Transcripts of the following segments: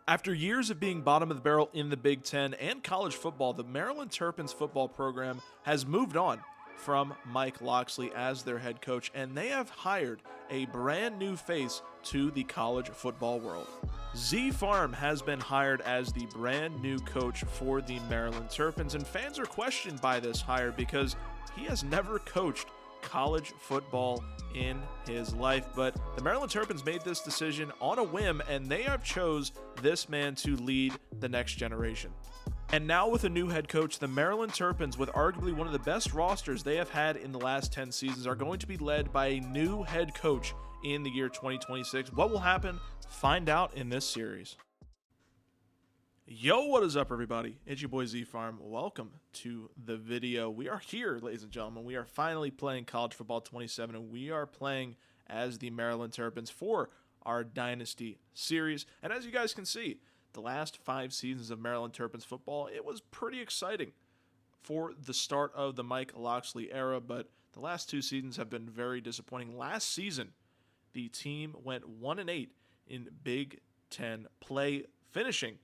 After years of being bottom of the barrel in the Big Ten and college football, the Maryland Terrapins football program has moved on from Mike Locksley as their head coach, and they have hired a brand new face to the college football world. Z Farm has been hired as the brand new coach for the Maryland Terrapins, and fans are questioned by this hire because he has never coached college football in his life. But the Maryland Terrapins made this decision on a whim, and they have chose this man to lead the next generation. And now with a new head coach, the Maryland Terrapins, with arguably one of the best rosters they have had in the last 10 seasons, are going to be led by a new head coach in the year 2026. What will happen? Find out in this series. Yo, what is up, everybody? It's your boy Z Farm. Welcome to the video. We are here, ladies and gentlemen. We are finally playing College Football 27, and we are playing as the Maryland Terrapins for our Dynasty series. And as you guys can see, the last 5 seasons of Maryland Terrapins football, it was pretty exciting for the start of the Mike Locksley era, but the last 2 seasons have been very disappointing. Last season, the team went 1-8 in Big Ten play, finishing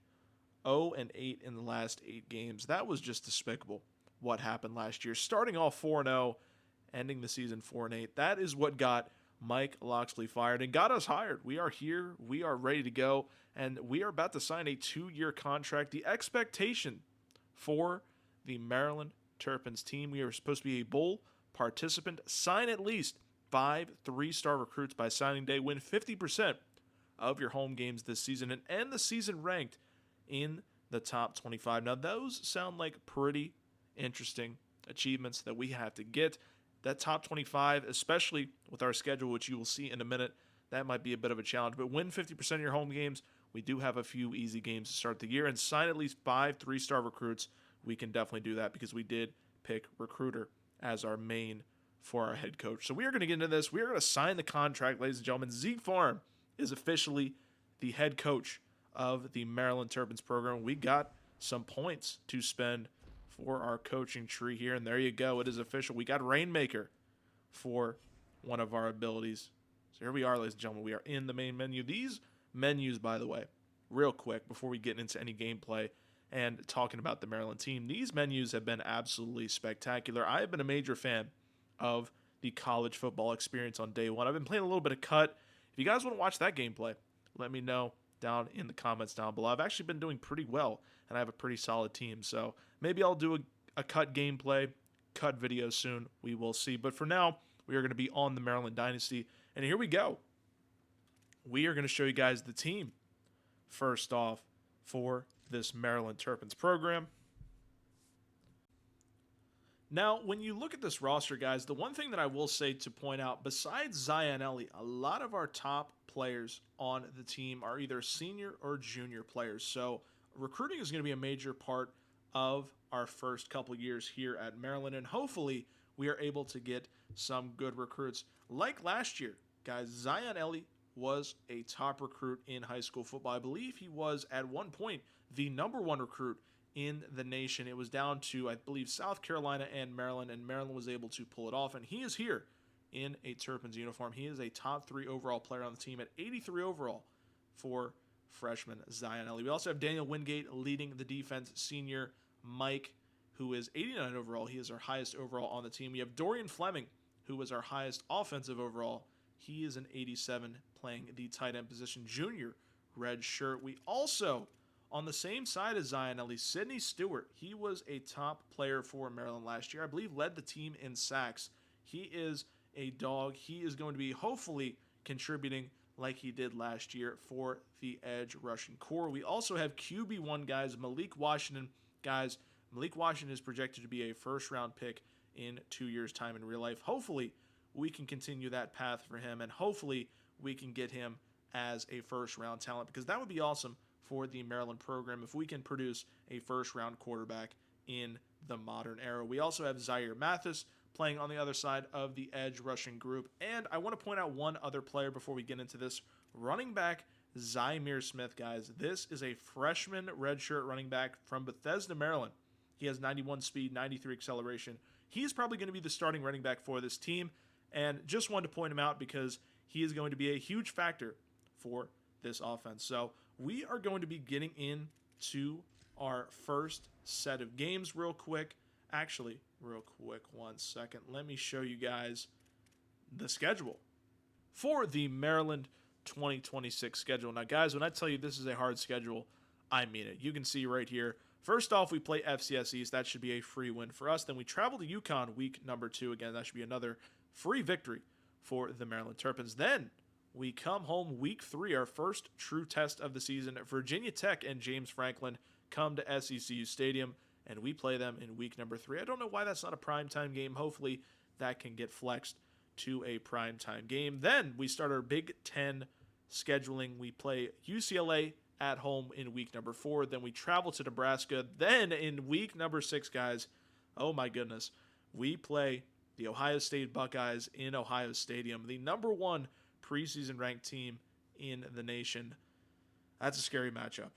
0-8 in the last 8 games. That was just despicable what happened last year. Starting off 4-0, ending the season 4-8. That is what got Mike Locksley fired and got us hired. We are here. We are ready to go. And we are about to sign a 2-year contract. The expectation for the Maryland Terrapins team, we are supposed to be a bowl participant, sign at least 5 3-star recruits by signing day, win 50% of your home games this season, and end the season ranked in the top 25. Now, those sound like pretty interesting achievements that we have to get. That top 25, especially with our schedule, which you will see in a minute, that might be a bit of a challenge. But win 50% of your home games. We do have a few easy games to start the year, and sign at least 5 3-star recruits. We can definitely do that because we did pick recruiter as our main for our head coach. So we are going to get into this. We are going to sign the contract, ladies and gentlemen. Z Farm is officially the head coach of the Maryland Terrapins program. We got some points to spend for our coaching tree here, and there you go. It is official. We got Rainmaker for one of our abilities. So here we are, ladies and gentlemen. We are in the main menu. These menus, by the way, real quick, before we get into any gameplay and talking about the Maryland team, these menus have been absolutely spectacular. I have been a major fan of the college football experience on day one. I've been playing a little bit of cut. If you guys want to watch that gameplay, let me know down in the comments down below. I've actually been doing pretty well, and I have a pretty solid team, so maybe I'll do a cut gameplay, cut video soon. We will see. But for now, we are going to be on the Maryland Dynasty, and here we go. We are going to show you guys the team first off for this Maryland Terrapins program. Now, when you look at this roster, guys, the one thing that I will say to point out, besides Zion Ellie, a lot of our top players on the team are either senior or junior players. So recruiting is going to be a major part of our first couple years here at Maryland, and hopefully we are able to get some good recruits. Like last year, guys, Zion Ellie was a top recruit in high school football. I believe he was at one point the #1 recruit in the nation. It was down to, I believe, South Carolina and Maryland was able to pull it off, and he is here in a Terrapins uniform. He is a top 3 overall player on the team at 83 overall for freshman Zion Ellie. We also have Daniel Wingate leading the defense, senior Mike, who is 89 overall. He is our highest overall on the team. We have Dorian Fleming, who was our highest offensive overall. He is an 87, playing the tight end position, junior red shirt. We also, on the same side as Zion Ellie, Sidney Stewart. He was a top player for Maryland last year. I believe led the team in sacks. He is a dog. He is going to be hopefully contributing like he did last year for the edge rushing core. We also have QB1 guys, Malik Washington. Guys, Malik Washington is projected to be a first-round pick in 2 years' time in real life. Hopefully, we can continue that path for him, and hopefully we can get him as a first-round talent, because that would be awesome for the Maryland program if we can produce a first-round quarterback in the modern era. We also have Zaire Mathis playing on the other side of the edge rushing group. And I want to point out one other player before we get into this. Running back Zymir Smith, guys. This is a freshman redshirt running back from Bethesda, Maryland. He has 91 speed, 93 acceleration. He's probably going to be the starting running back for this team. And just wanted to point him out because he is going to be a huge factor for this offense. So we are going to be getting into our first set of games real quick. Actually, real quick, 1 second. Let me show you guys the schedule for the Maryland 2026 schedule. Now, guys, when I tell you this is a hard schedule, I mean it. You can see right here. First off, we play FCS East. That should be a free win for us. Then we travel to UConn week number 2. Again, that should be another free victory for the Maryland Terrapins. Then we come home week 3, our first true test of the season. Virginia Tech and James Franklin come to SECU Stadium, and we play them in week number 3. I don't know why that's not a primetime game. Hopefully that can get flexed to a primetime game. Then we start our Big Ten scheduling. We play UCLA at home in week number 4. Then we travel to Nebraska. Then in week number 6, guys, oh my goodness, we play the Ohio State Buckeyes in Ohio Stadium, the number 1 preseason ranked team in the nation. That's a scary matchup.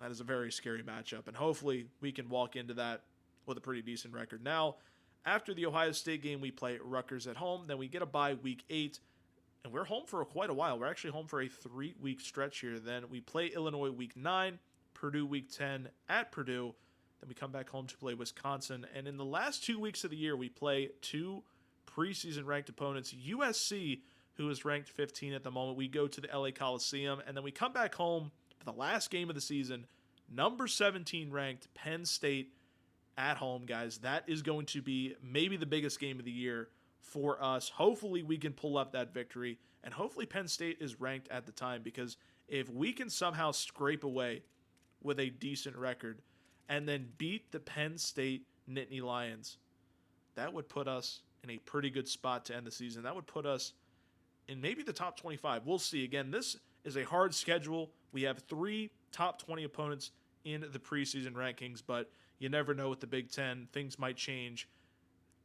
That is a very scary matchup, and hopefully we can walk into that with a pretty decent record. Now, after the Ohio State game, we play Rutgers at home. Then we get a bye week 8, and we're home for quite a while. We're actually home for a 3-week stretch here. Then we play Illinois week 9, Purdue week 10 at Purdue. Then we come back home to play Wisconsin. And in the last 2 weeks of the year, we play 2 preseason ranked opponents. USC, who is ranked 15 at the moment, we go to the LA Coliseum. And then we come back home for the last game of the season, number 17 ranked Penn State at home, guys. That is going to be maybe the biggest game of the year for us. Hopefully we can pull up that victory, and hopefully Penn State is ranked at the time, because if we can somehow scrape away with a decent record and then beat the Penn State Nittany Lions, that would put us in a pretty good spot to end the season. That would put us in maybe the top 25. We'll see. Again, this is a hard schedule. We have 3 top 20 opponents in the preseason rankings, but you never know with the Big Ten. Things might change.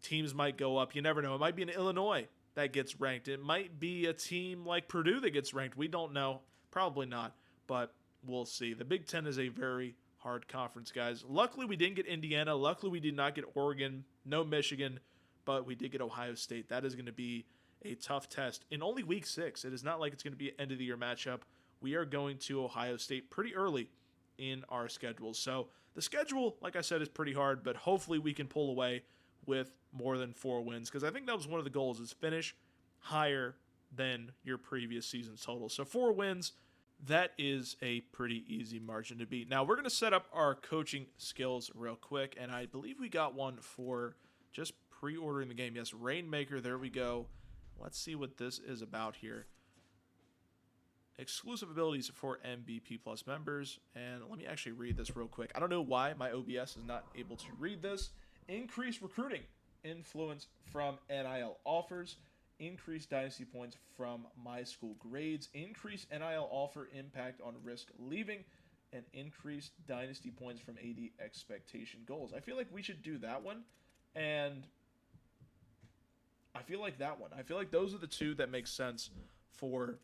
Teams might go up. You never know. It might be an Illinois that gets ranked. It might be a team like Purdue that gets ranked. We don't know. Probably not, but we'll see. The Big Ten is a very hard conference, guys. Luckily, we didn't get Indiana. Luckily, we did not get Oregon. No Michigan, but we did get Ohio State. That is going to be a tough test in only week 6. It is not like it's going to be an end-of-the-year matchup. We are going to Ohio State pretty early in our schedule. So the schedule, like I said, is pretty hard, but hopefully we can pull away with more than 4 wins, because I think that was one of the goals, is finish higher than your previous season's total. So 4 wins, that is a pretty easy margin to beat. Now we're going to set up our coaching skills real quick, and I believe we got one for just pre-ordering the game. Yes, Rainmaker, there we go. Let's see what this is about here. Exclusive abilities for MVP Plus members. And let me actually read this real quick. I don't know why my OBS is not able to read this. Increased recruiting influence from NIL offers. Increased dynasty points from my school grades. Increased NIL offer impact on risk leaving. And increased dynasty points from AD expectation goals. I feel like we should do that one. And I feel like that one. I feel like those are the 2 that make sense for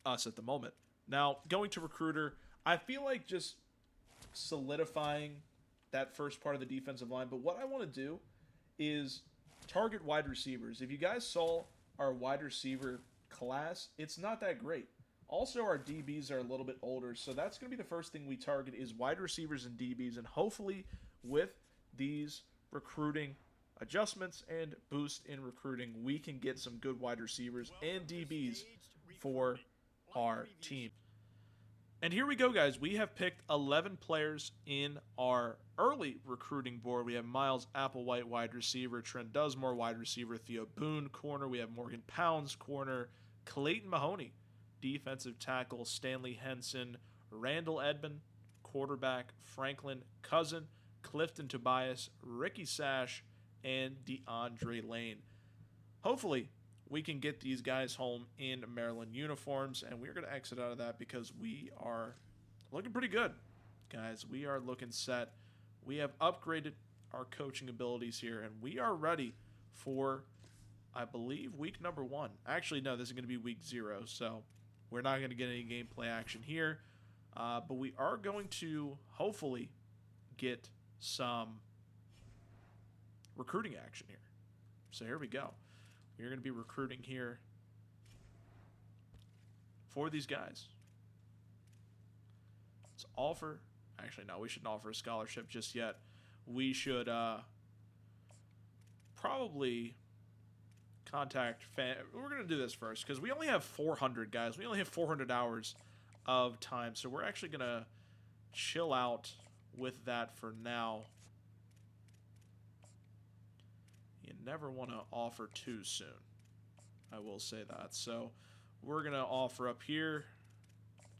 us at the moment. Now, going to recruiter, I feel like just solidifying that first part of the defensive line. But what I want to do is target wide receivers. If you guys saw our wide receiver class, it's not that great. Also, our DBs are a little bit older, so that's going to be the first thing we target, is wide receivers and DBs. And hopefully with these recruiting adjustments and boost in recruiting, we can get some good wide receivers and DBs for our team. And here we go, guys. We have picked 11 players in our early recruiting board. We have Miles Applewhite, wide receiver; Trent Dusmore, wide receiver; Theo Boone, corner; we have Morgan Pounds, corner; Clayton Mahoney, defensive tackle; Stanley Henson; Randall Edmond, quarterback; Franklin Cousin; Clifton Tobias; Ricky Sash, and DeAndre Lane. Hopefully, we can get these guys home in Maryland uniforms, and we're going to exit out of that because we are looking pretty good, guys. We are looking set. We have upgraded our coaching abilities here, and we are ready for, I believe, week number 1. Actually, no, this is going to be week 0, so we're not going to get any gameplay action here, but we are going to hopefully get some recruiting action here. So here we go. You're going to be recruiting here for these guys. offer. Actually, no, we shouldn't offer a scholarship just yet. We should probably contact we're going to do this first because we only have 400, guys. We only have 400 hours of time. So we're actually going to chill out with that for now. You never want to offer too soon. I will say that. So we're going to offer up here.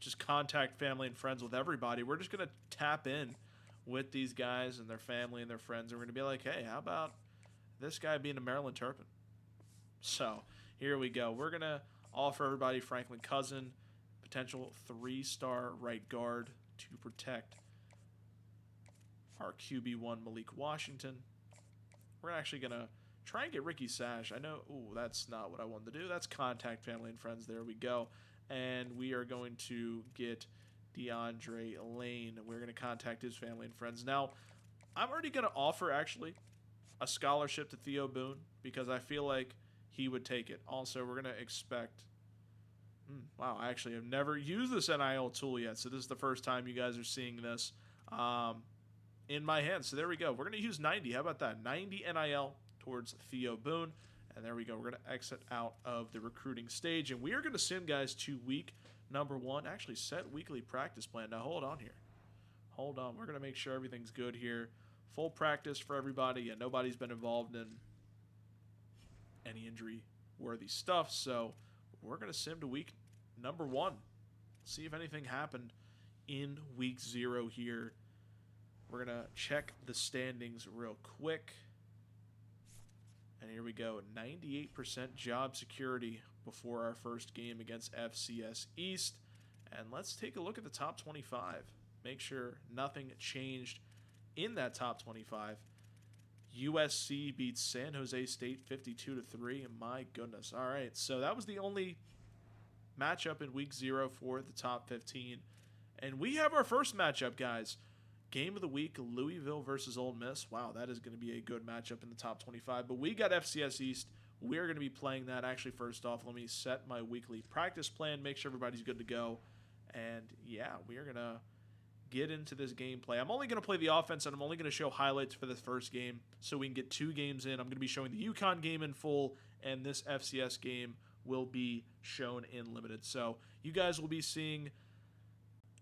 Just contact family and friends with everybody. We're just going to tap in with these guys and their family and their friends. And we're going to be like, hey, how about this guy being a Maryland Terrapin? So here we go. We're going to offer everybody Franklin Cousin, potential 3-star right guard to protect our QB1 Malik Washington. We're actually going to try and get Ricky Sash. I know, ooh, that's not what I wanted to do. That's contact family and friends. There we go. And we are going to get DeAndre Lane. We're going to contact his family and friends. Now, I'm already going to offer, actually, a scholarship to Theo Boone because I feel like he would take it. Also, we're going to expect... wow, I actually have never used this NIL tool yet, so this is the first time you guys are seeing this in my hands. So there we go. We're going to use 90. How about that? 90 NIL towards Theo Boone. And there we go. We're going to exit out of the recruiting stage. And we are going to sim, guys, to week number 1. Actually, set weekly practice plan. Now, hold on here. Hold on. We're going to make sure everything's good here. Full practice for everybody. Yeah, nobody's been involved in any injury-worthy stuff. So we're going to sim to week number 1. See if anything happened in week 0 here. We're going to check the standings real quick. And here we go, 98% job security before our first game against FCS East. And let's take a look at the top 25. Make sure nothing changed in that top 25. USC beats San Jose State 52-3. My goodness. All right, so that was the only matchup in week 0 for the top 15. And we have our first matchup, guys. Game of the week, Louisville versus Ole Miss. Wow, that is going to be a good matchup in the top 25. But we got FCS East. We're going to be playing that. Actually, first off, let me set my weekly practice plan, make sure everybody's good to go. And, yeah, we are going to get into this gameplay. I'm only going to play the offense, and I'm only going to show highlights for this first game so we can get 2 games in. I'm going to be showing the UConn game in full, and this FCS game will be shown in limited. So you guys will be seeing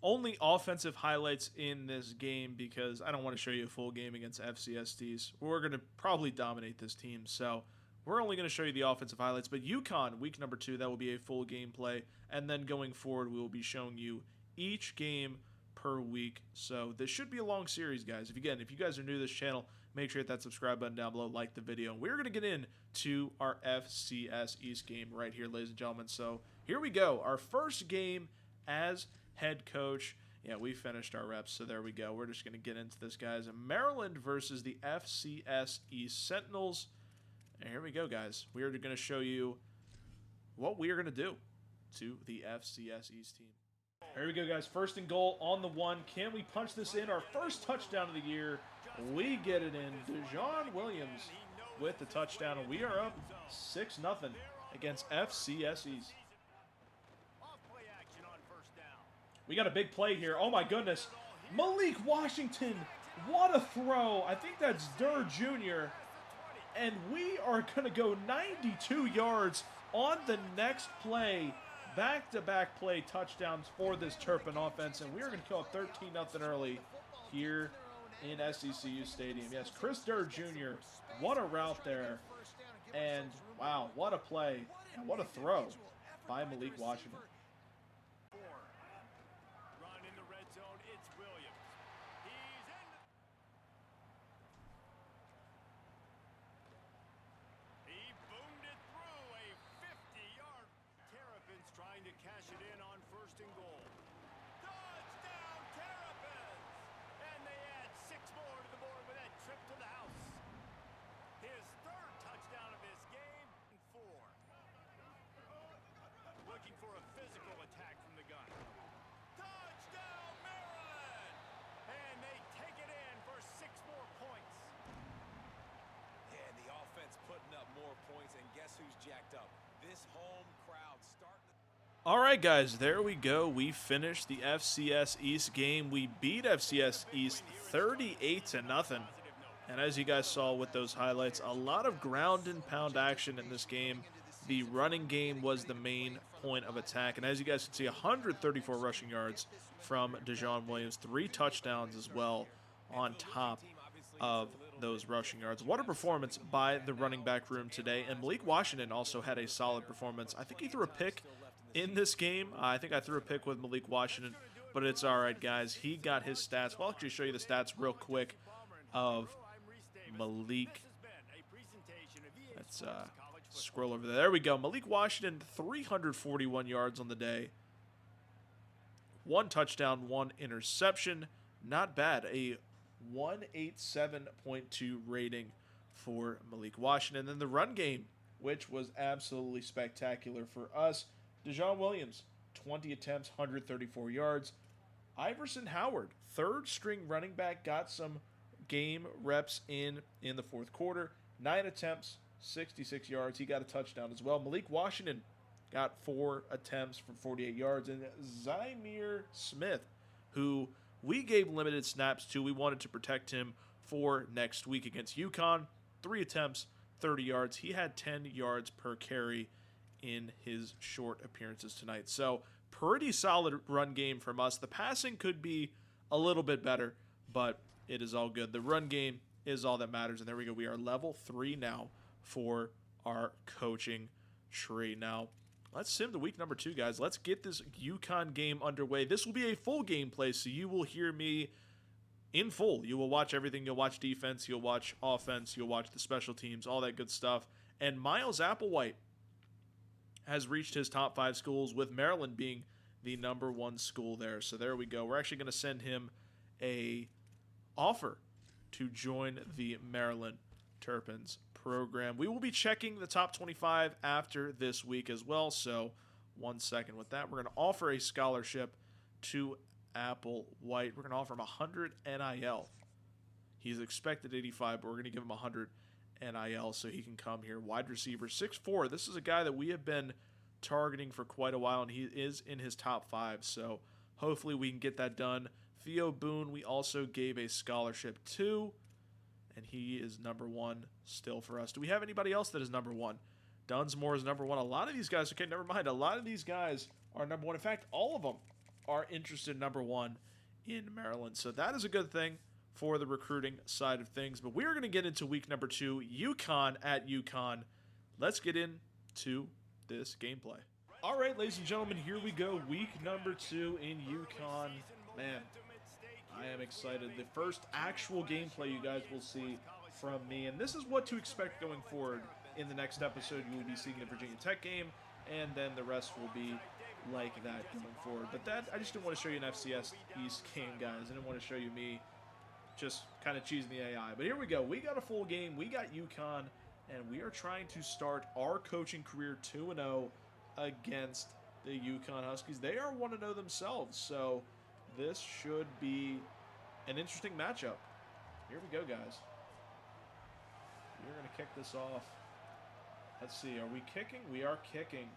only offensive highlights in this game because I don't want to show you a full game against FCSTs. We're going to probably dominate this team, so we're only going to show you the offensive highlights. But UConn, week number 2, that will be a full gameplay, and then going forward, we will be showing you each game per week. So this should be a long series, guys. If you guys are new to this channel, make sure to hit that subscribe button down below, like the video. And we're going to get into our FCS East game right here, ladies and gentlemen. So here we go. Our first game as head coach. Yeah, we finished our reps, so there we go. We're just going to get into this, guys. Maryland versus the FCS East Sentinels. And here we go, guys. We are going to show you what we are going to do to the FCS East team. Here we go, guys. First and goal on the 1. Can we punch this in? Our first touchdown of the year. We get it in. Dejon Williams with the touchdown, and we are up 6-0 against FCS East. We got a big play here. Oh, my goodness. Malik Washington. What a throw. I think that's Durr Jr. And we are going to go 92 yards on the next play. Back-to-back play touchdowns for this Turpin offense. And we are going to go up 13-0 early here in SCCU Stadium. Yes, Chris Durr Jr. What a route there. And, wow, what a play. And what a throw by Malik Washington. Cash it in on first and goal. Touchdown, Terrapins! And they add 6 more to the board with that trip to the house. His 3rd touchdown of this game. 4. Looking for a physical attack from the gun. Touchdown, Maryland! And they take it in for 6 more points. Yeah, and the offense putting up more points, and guess who's jacked up? This home crowd starting. All right, guys, there we go. We finished the FCS East game. We beat FCS East 38-0. And as you guys saw with those highlights, a lot of ground and pound action in this game. The running game was the main point of attack. And as you guys can see, 134 rushing yards from DeJuan Williams, 3 touchdowns as well on top of those rushing yards. What a performance by the running back room today. And Malik Washington also had a solid performance. I think he threw a pick in this game. I think I threw a pick with Malik Washington, but it's all right, guys. He got his stats. Well, I'll actually show you the stats real quick of Malik. Let's scroll over there. There we go. Malik Washington, 341 yards on the day. 1 touchdown, 1 interception. Not bad. A 187.2 rating for Malik Washington. And then the run game, which was absolutely spectacular for us. DeJuan Williams, 20 attempts, 134 yards. Iverson Howard, 3rd string running back, got some game reps in the 4th quarter. 9 attempts, 66 yards. He got a touchdown as well. Malik Washington got 4 attempts for 48 yards. And Zymir Smith, who we gave limited snaps to. We wanted to protect him for next week against UConn. 3 attempts, 30 yards. He had 10 yards per carry in his short appearances tonight. So pretty solid run game from us. The passing could be a little bit better, but it is all good. The run game is all that matters. And there we go. We are level 3 now for our coaching tree. Now, let's sim to week number 2, guys. Let's get this UConn game underway. This will be a full gameplay, so you will hear me in full. You will watch everything. You'll watch defense. You'll watch offense. You'll watch the special teams, all that good stuff. And Miles Applewhite has reached his top 5 schools, with Maryland being the #1 school there. So there we go. We're actually going to send him a offer to join the Maryland Terrapins program. We will be checking the top 25 after this week as well. So 1 second with that. We're going to offer a scholarship to Applewhite. We're going to offer him 100 NIL. He's expected 85, but we're going to give him 100 NIL so he can come here. Wide receiver, 6'4". This is a guy that we have been targeting for quite a while, and he is in his top 5. So hopefully we can get that done. Theo Boone, we also gave a scholarship to, and he is #1 still for us. Do we have anybody else that is #1? Dunsmore is #1. A lot of these guys, okay, never mind. A lot of these guys are #1. In fact, all of them are interested #1 in Maryland. So that is a good thing for the recruiting side of things. But we're going to get into week number 2, UConn at UConn. Let's get into this gameplay. All right, ladies and gentlemen, here we go. Week number 2 in UConn. Man, I am excited. The first actual gameplay you guys will see from me. And this is what to expect going forward. In the next episode, you will be seeing the Virginia Tech game, and then the rest will be like that going forward. But that, I just didn't want to show you an FCS East game, guys. I didn't want to show you me just kind of cheesing the AI. But here we go. We got a full game. We got UConn, and we are trying to start our coaching career 2-0 against the UConn Huskies. They are 1-0 themselves, so this should be an interesting matchup. Here we go, guys. We're going to kick this off. Let's see. Are we kicking? We are kicking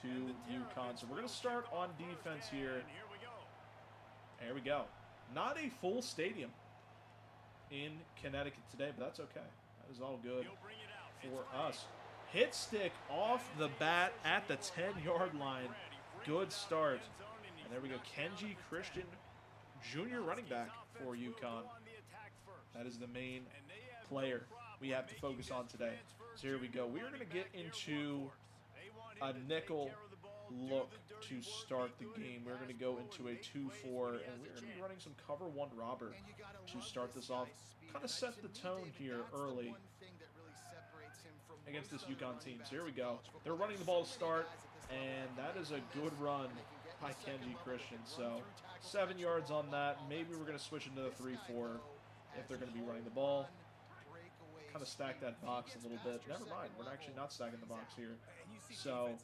to UConn. So we're going to start on defense here. Here we go. Not a full stadium in Connecticut today, but that's okay. That is all good for us. Hit stick off the bat at the 10-yard line. Good start. And there we go. Kenji Christian, junior running back for UConn. That is the main player we have to focus on today. So here we go. We are going to get into a nickel look to start the game. We're going to go into a 2-4, and we're going to be running some cover 1 robber to start this off. Kind of set the tone here early against this UConn team. So here we go. They're running the ball to start, and that is a good run by Kenji Christian. So 7 yards on that. Maybe we're going to switch into the 3-4 if they're going to be running the ball. Kind of stack that box a little bit. Never mind. We're actually not stacking the box here. So,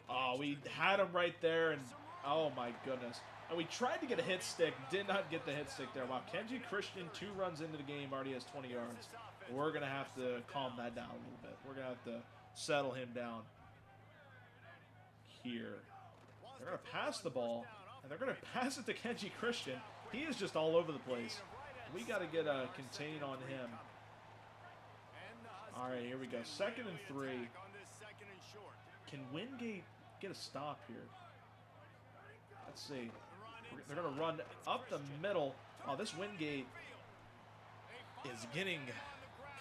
oh, we had him right there, and oh my goodness. And we tried to get a hit stick, did not get the hit stick there. Wow, Kenji Christian, 2 runs into the game, already has 20 yards. We're going to have to calm that down a little bit. We're going to have to settle him down here. They're going to pass the ball, and they're going to pass it to Kenji Christian. He is just all over the place. We got to get a contain on him. All right, here we go. 2nd and 3. Can Wingate get a stop here? Let's see. They're going to run up the middle. Oh, this Wingate is getting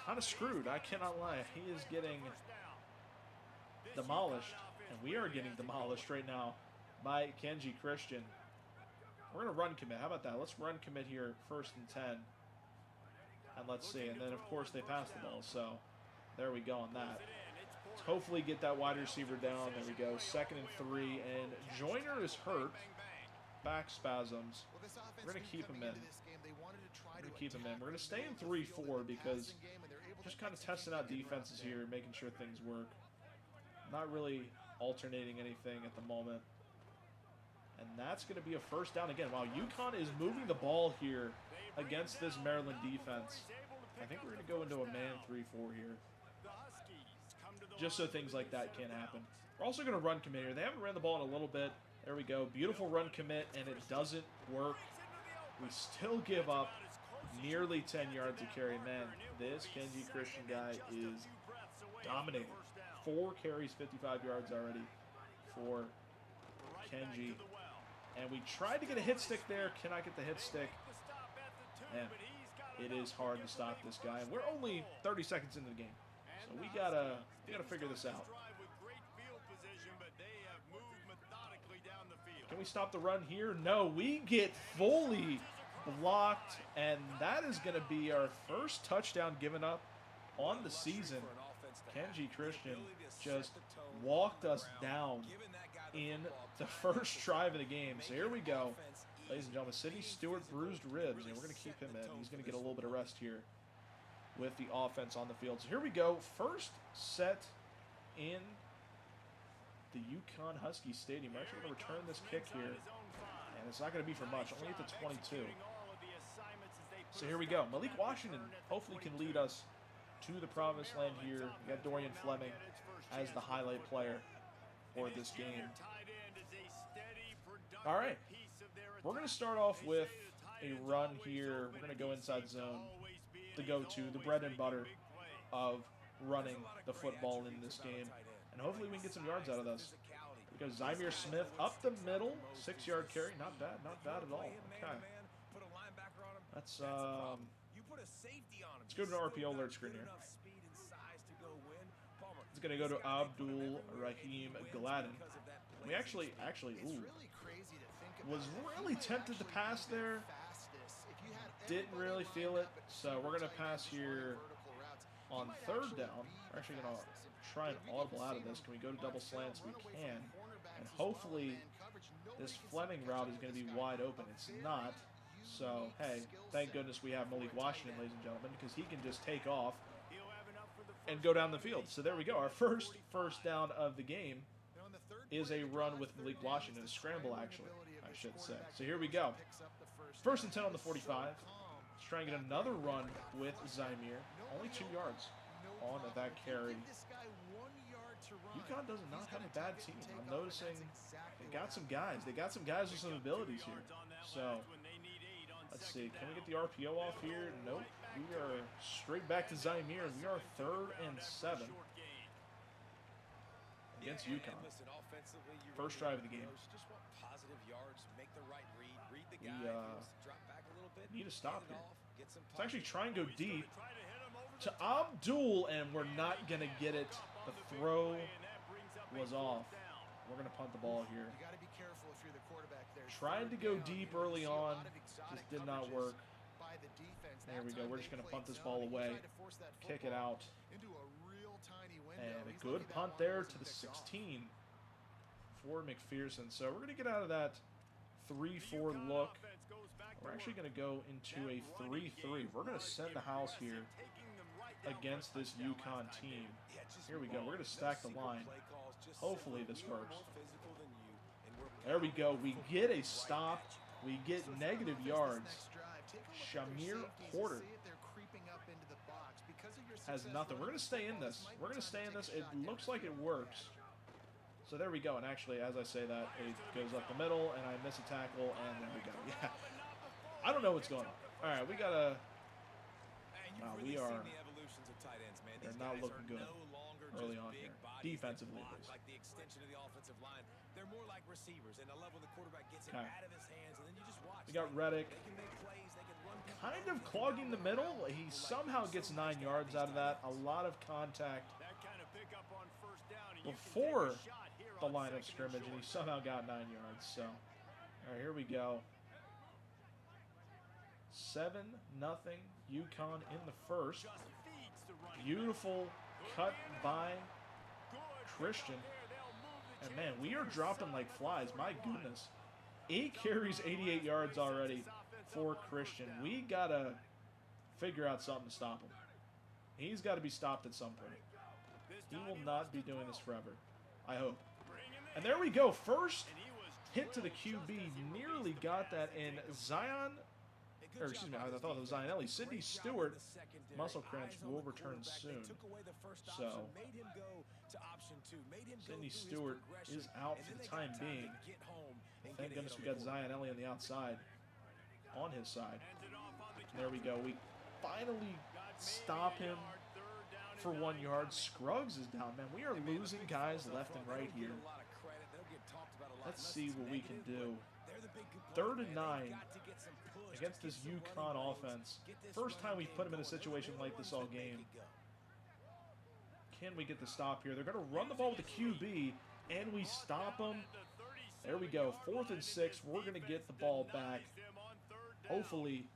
kind of screwed. I cannot lie. He is getting demolished, and we are getting demolished right now by Kenji Christian. We're going to run commit. How about that? Let's run commit here, 1st and 10. And let's see. And then, of course, they pass the ball. So there we go on that. Let's hopefully get that wide receiver down. There we go. 2nd and 3. And Joyner is hurt. Back spasms. We're going to keep him in. We're going to keep him in. We're going to stay in 3-4 because just kind of testing out defenses here, making sure things work. Not really alternating anything at the moment. And that's going to be a 1st down again. Wow, UConn is moving the ball here against this Maryland defense. I think we're going to go into a man 3-4 here. Just so things like that can't happen. We're also going to run commit here. They haven't ran the ball in a little bit. There we go. Beautiful run commit, and it doesn't work. We still give up nearly 10 yards to carry. Man, this Kenji Christian guy is dominating. 4 carries, 55 yards already for Kenji. And we tried to get a hit stick there. Cannot get the hit stick. Man, it is hard to stop this guy. And we're only 30 seconds into the game. So we gotta figure this out. Can we stop the run here? No, we get fully blocked, and that is going to be our 1st touchdown given up on the season. Kenji Christian just walked us down in the 1st drive of the game. So here we go. Ladies and gentlemen, Sidney Stewart bruised ribs, and we're going to keep him in. He's going to get a little bit of rest here with the offense on the field. So here we go. 1st set in the UConn Husky Stadium. We're actually going to return this kick here, and it's not going to be for much. Only at the 22. So here we go. Malik Washington hopefully can lead us to the promised land here. We got Dorian Fleming as the highlight player for this game. All right. We're going to start off with a run here. We're going to go inside zone. The go-to, the bread and butter of running the football in this game. And hopefully we can get some yards out of this. Because Zymir Smith up the middle, 6-yard carry. Not bad at all. Okay. Let's go to an RPO alert screen here. It's going to go to Abdul Rahim Gladden. We actually, ooh, was really tempted to pass there. Didn't really feel it. So we're going to pass here on 3rd down. We're actually going to try and audible out of this. Can we go to double slants? We can. And hopefully this Fleming route is going to be wide open. It's not. So, hey, thank goodness we have Malik Washington, ladies and gentlemen, because he can just take off and go down the field. So there we go. Our first down of the game is a run with Malik Washington. A scramble, actually, I should say. So here we go. 1st and 10 on the 45. Let's try and get another run with Zymir. Only 2 yards on that carry. UConn does not have a bad team. I'm noticing they got some guys. They got some guys with some abilities here. So, let's see. Can we get the RPO off here? Nope. We are straight back to Zymir, and we are 3rd and 7 against UConn. 1st drive of the game. We need to stop here. Let's actually try and go deep to Abdul, and we're not going to get it. The throw was off. We're going to punt the ball here. Tried to go deep early on. Just did not work. There we go. We're just going to punt this ball away. Kick it out. And a good punt there to the 16 for McPherson. So we're going to get out of that 3-4 look. We're actually going to go into a 3-3. We're going to send the house here against this UConn team. Here we go. We're going to stack the line. Hopefully this works. There we go. We get a stop. We get negative yards. Shamir Porter has nothing. We're going to stay in this. We're going to stay in this. It looks like it works. So there we go. And actually, as I say that, it goes up the middle, and I miss a tackle, and there we go. Yeah. I don't know what's going on. All right, we got to... And you've Wow, really we are... seen the evolutions of tight ends, man. They're These not guys looking are good no longer early just on big here. bodies Defensively, that at block least. like the extension of the offensive line. They're more like receivers, and I love when the quarterback gets it Okay. out of his hands, and then you just watch. We got Like, Reddick. They can make plays. They can run people Kind over, of they can clogging the run middle. around He people. Like, somehow it's gets so 9 nice to have yards these out of tight that. A ends. lot of contact That kind of pickup on first down, and you can before take a shot here the on line of second and scrimmage, and he short. somehow got 9 yards. So, all right, here we go. 7-0 UConn in the first. Just feeds the running Beautiful cut by Good Christian. pickup there. They'll move the And man, chains we to are their dropping side like at the flies. My 41. goodness. 8 carries, 88 yards already for Christian. We got to figure out something to stop him. He's got to be stopped at some point. This He time will he not wants be to doing throw. this forever. I hope. Bring him in. And there we go. First And he was hit to the drilled just QB. as he Nearly released the got pass that and in take him. Zion. Hey, good Or job excuse me, by I this thought it was defense. Zion Ellie. Sidney Great job in Stewart, the secondary. muscle Eyes cramps, on will the return quarterback. soon. They took away the first So, option, made him go to option 2, made him go Sidney through his Stewart progression, is out and for then the they time got to being. get home and Thank get a goodness hit we on got the Zion Ellie on the outside. On his side. Hands it off on the There we go. We finally stop him for 1 yard. Scruggs is down. Man, we are losing guys left and right here. Let's see what we can do. 3rd and 9 against this UConn offense. First time we've put him in a situation like this all game. Can we get the stop here? They're going to run the ball with the QB, and we stop them. There we go. 4th and 6. We're going to get the ball back. Hopefully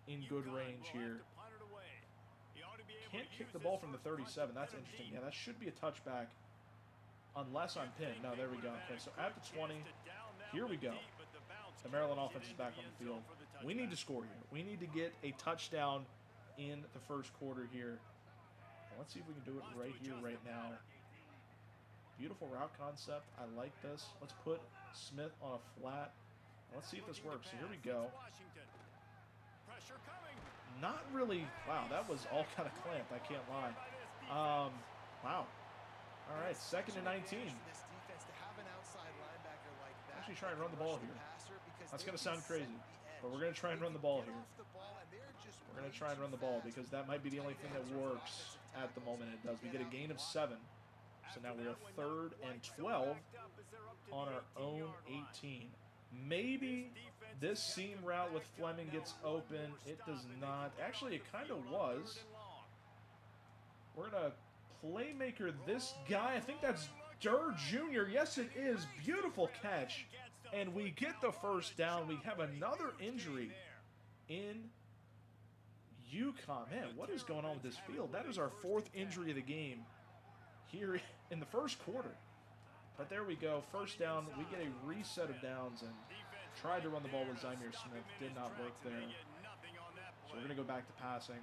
in good range here. Can't kick the ball from the 37. That's interesting. Yeah, that should be a touchback. Unless I'm pinned. No, there we go. Okay, so at the 20, here we go. The Maryland offense is back on the field. We need to score here. We need to get a touchdown in the first quarter here. Let's see if we can do it right here, right now. Beautiful route concept. I like this. Let's put Smith on a flat. Let's see if this works. So here we go. Pressure coming. Not really. Wow, that was all kind of clamped. I can't lie. Wow. All right, 2nd and 19. Actually try and run the ball here. That's going to sound crazy, but we're going to try and run the ball here. We're going to try and run the ball because that might be the only thing that works at the moment. It does. We get a gain of 7. So now we are 3rd and 12 on our own 18. Maybe this seam route with Fleming gets open. It does not. Actually, it kind of was. We're going to playmaker this guy. I think that's Durr Jr. Yes, it is. Beautiful catch. And we get the first down. We have another injury in UConn. Man, what is going on with this field? That is our 4th injury of the game here in the first quarter. But there we go. First down. We get a reset of downs and tried to run the ball with Zymir Smith. Did not work there. So we're going to go back to passing.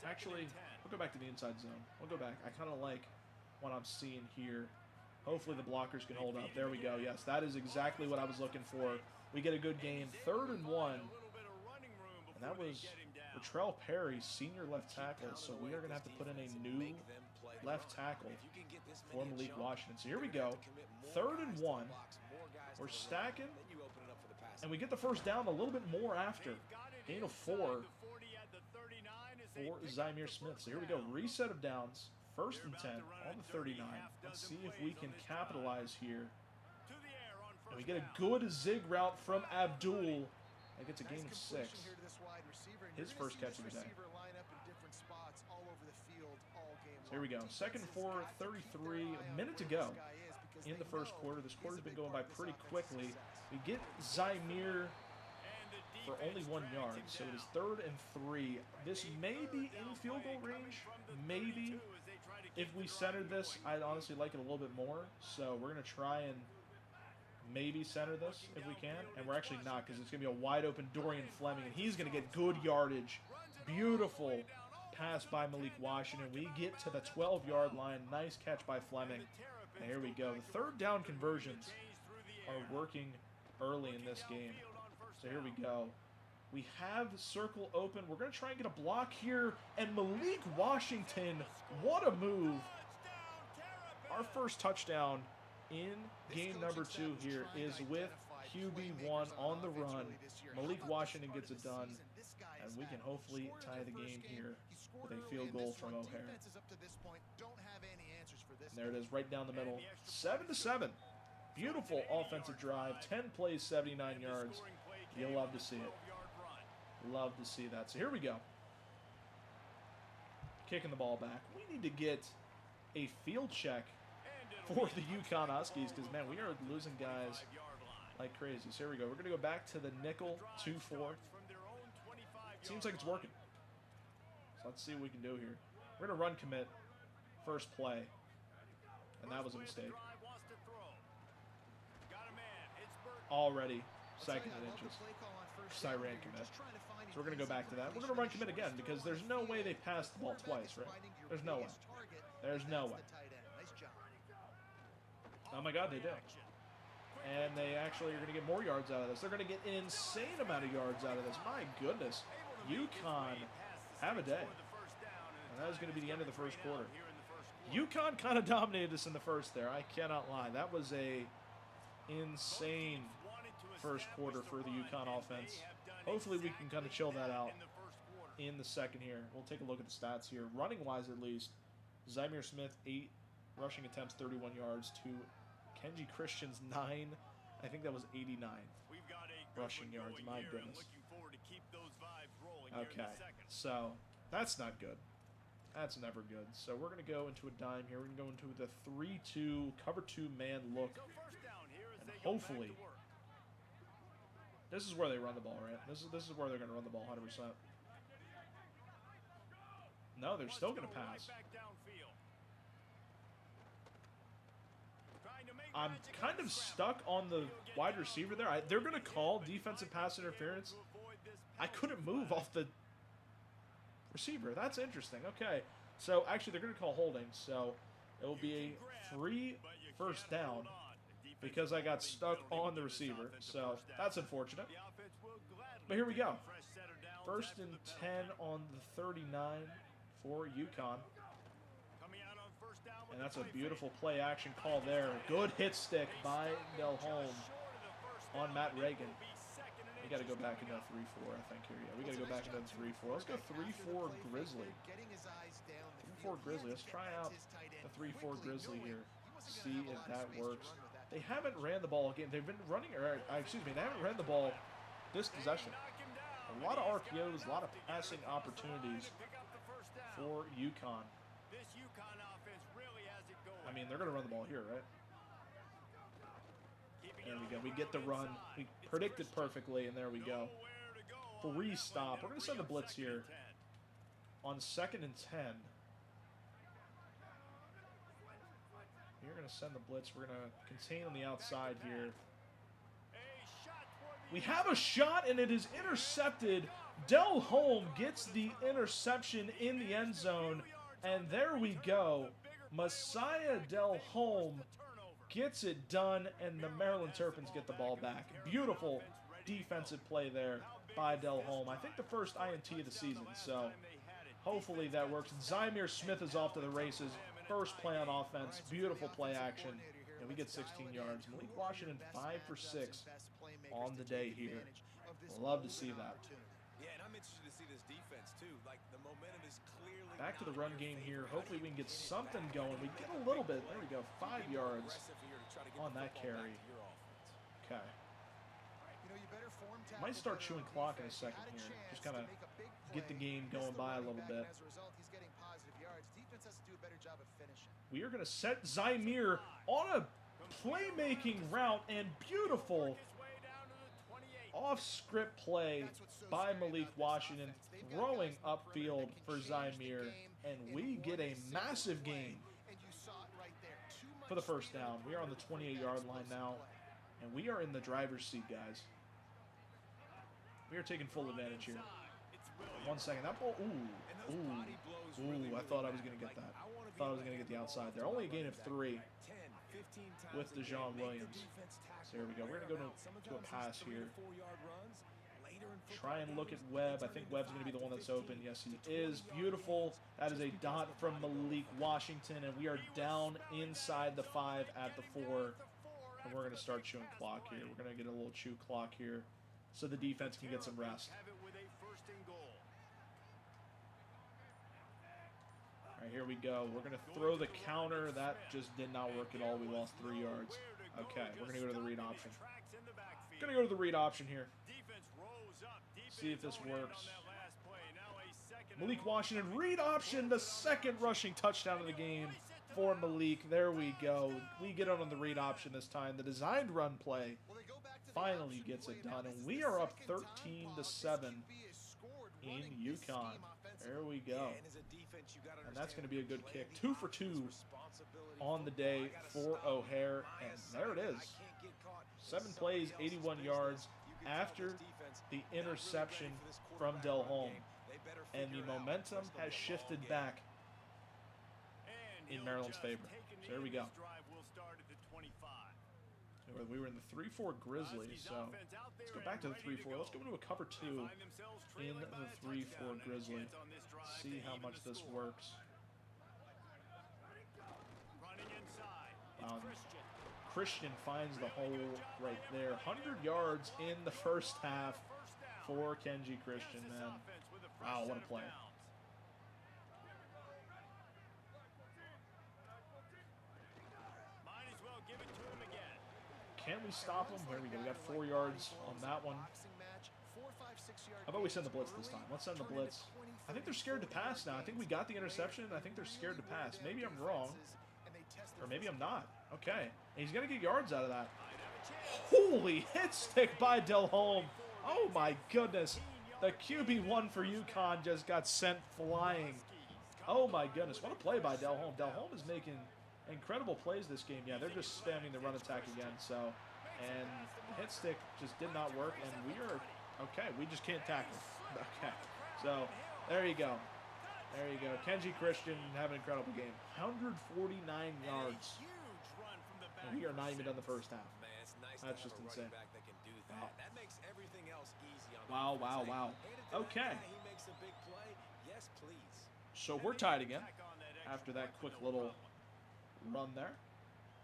Actually, we'll go back to the inside zone. We'll go back. I kind of like what I'm seeing here. Hopefully the blockers can hold up. There we go. Yes, that is exactly what I was looking for. We get a good gain. 3rd and 1. And that was Latrell Perry, senior left tackle. So we are going to have to put in a new left tackle for Malik Washington. So here we go. 3rd and 1. We're stacking. And we get the first down a little bit more after. Gain of 4 for Zymir Smith. So here we go. Reset of downs. 1st and 10 on the 39. Let's see if we can capitalize here. And we get a good zig route from Abdul. That gets a gain of 6. His first catch of the day. So here we go. 2nd and 4, 33. A minute to go in the first quarter. This quarter's been going by pretty quickly. We get Zymir for only 1 yard. So it is 3rd and 3. This may be in field goal range. Maybe. If we centered this, I'd honestly like it a little bit more. So we're going to try and maybe center this if we can. And we're actually not because it's going to be a wide open Dorian Fleming. And he's going to get good yardage. Beautiful pass by Malik Washington. We get to the 12-yard line. Nice catch by Fleming. And here we go. The 3rd down conversions are working early in this game. So here we go. We have the circle open. We're going to try and get a block here. And Malik Washington, what a move. Our first touchdown in game number 2 here is with QB1 on the run. Malik Washington gets it done, and we can hopefully tie the game here with a field goal from O'Hare. And there it is, right down the middle, 7-7. Beautiful offensive drive, 10 plays, 79 yards. You'll love to see it. Love to see that. So here we go. Kicking the ball back. We need to get a field check for the UConn Huskies because, man, we are losing guys like crazy. So here we go. We're going to go back to the nickel 2-4. Seems like it's working. So let's see what we can do here. We're going to run commit first play. And that was a mistake. Already second and inches. Siren commit. So we're going to go back to that. We're going to run commit again because there's no way they passed the ball twice, right? There's no way. There's no way. Oh my God, they do. And they actually are going to get more yards out of this. They're going to get an insane amount of yards out of this. My goodness. UConn have a day. And that is going to be the end of the first quarter. UConn kind of dominated us in the first there. I cannot lie. That was a insane first quarter for the UConn offense. Hopefully we can kind of chill that out in the second here. We'll take a look at the stats here. Running-wise, at least, Zymir Smith, 8 rushing attempts, 31 yards, to Kenji Christian's 9. I think that was 89 rushing yards. My goodness. Okay, so that's not good. That's never good. So we're going to go into a dime here. We're going to go into the 3-2, cover 2 man look. And hopefully, this is where they run the ball, right? This is where they're going to run the ball 100%. No, they're still going to pass. I'm kind of stuck on the wide receiver there. They're going to call defensive pass interference. I couldn't move off the receiver. That's interesting. Okay. So, actually, they're going to call holding. So, it will be a free first down because I got stuck on the receiver. So, that's unfortunate. But here we go. First and 10 on the 39 for UConn. And that's a beautiful play action call there. Good hit stick by Del Holm on Matt Reagan. We got to go back into 3-4, I think here. Yeah, we got to go back into 3-4. Let's go 3-4 Grizzly. 3-4 Grizzly. Let's try out the 3-4 Grizzly here. See if that works. They haven't ran the ball again. They've been running, or excuse me, they haven't ran the ball this possession. A lot of RPOs, a lot of passing opportunities for UConn. I mean, they're going to run the ball here, right? There we go. We get the run. We predicted perfectly, and there we go. Free stop. We're going to send the blitz here on 2nd and 10. We're going to send the blitz. We're going to contain on the outside here. We have a shot, and it is intercepted. Del Holm gets the interception in the end zone, and there we go. Messiah Del Holm gets it done, and the Maryland Terrapins get the ball back. Beautiful defensive play there by Del Holm. I think the first INT of the season, so hopefully that works. Zymir Smith is off to the races. First play on offense. Beautiful play action. And we get 16 yards. Malik Washington 5 for 6 on the day here. Love to see that. Yeah, and I'm interested to see this defense too. Like the momentum is clearly back to the run game here. Hopefully we can get something going. We get a little bit. There we go. 5 yards on that carry. Okay. Might start chewing clock in a second here. Just kind of get the game going by a little bit. We are going to set Zymir on a playmaking route, and beautiful off-script play by Malik Washington, throwing upfield for Zymir, and we get a massive gain for the first down. We are on the 28-yard line now, and we are in the driver's seat, guys. We are taking full advantage here. 1 second. That ball, I thought I was going to get that. Thought I was going to get the outside there. Only a gain of 3 with DeJean Williams. So here we go. We're going to go to a pass here. Try and look at Webb. I think Webb's going to be the one that's open. Yes, he is. Beautiful. That is a dot from Malik Washington, and we are down inside the 5 at the 4. And we're going to start chewing clock here. We're going to get a little chew clock here so the defense can get some rest. All right, here we go. We're going to throw the counter. That just did not work at all. We lost 3 yards. Okay, we're going to go to the read option. Going to go to the read option here. See if this works. Malik Washington, read option, the second rushing touchdown of the game for Malik. There we go. We get on the read option this time. The designed run play finally gets it done, and we are up 13-7 in UConn. There we go. And that's going to be a good kick. 2 for 2 on the day for O'Hare, and there it is. 7 plays, 81 yards after the interception from Delhomme. And the momentum has shifted back in Maryland's favor. So there we go. We were in the 3-4 Grizzlies, so let's go back to the 3-4. Let's go into a cover 2 in the 3-4 Grizzly. See how much this works. Christian finds the hole right there. 100 yards in the first half for Kenji Christian, man. Wow, what a play. Can we stop him? There we go. We got 4 yards on that one. How about we send the blitz this time? Let's send the blitz. I think they're scared to pass now. I think we got the interception. I think they're scared to pass. Maybe I'm wrong. Or maybe I'm not. Okay. And he's going to get yards out of that. Holy hit stick by Delhomme. Oh my goodness. The QB1 for UConn just got sent flying. Oh my goodness. What a play by Delhomme. Delhomme is making incredible plays this game. Yeah, they're just spamming the run attack again. So, and the hit stick just did not work. And we are, okay, we just can't tackle. Okay. So, there you go. There you go. Kenji Christian have an incredible game. 149 yards. And we are not even done the first half. That's just insane. Wow, wow, wow. Okay. So we're tied again after that quick little run there.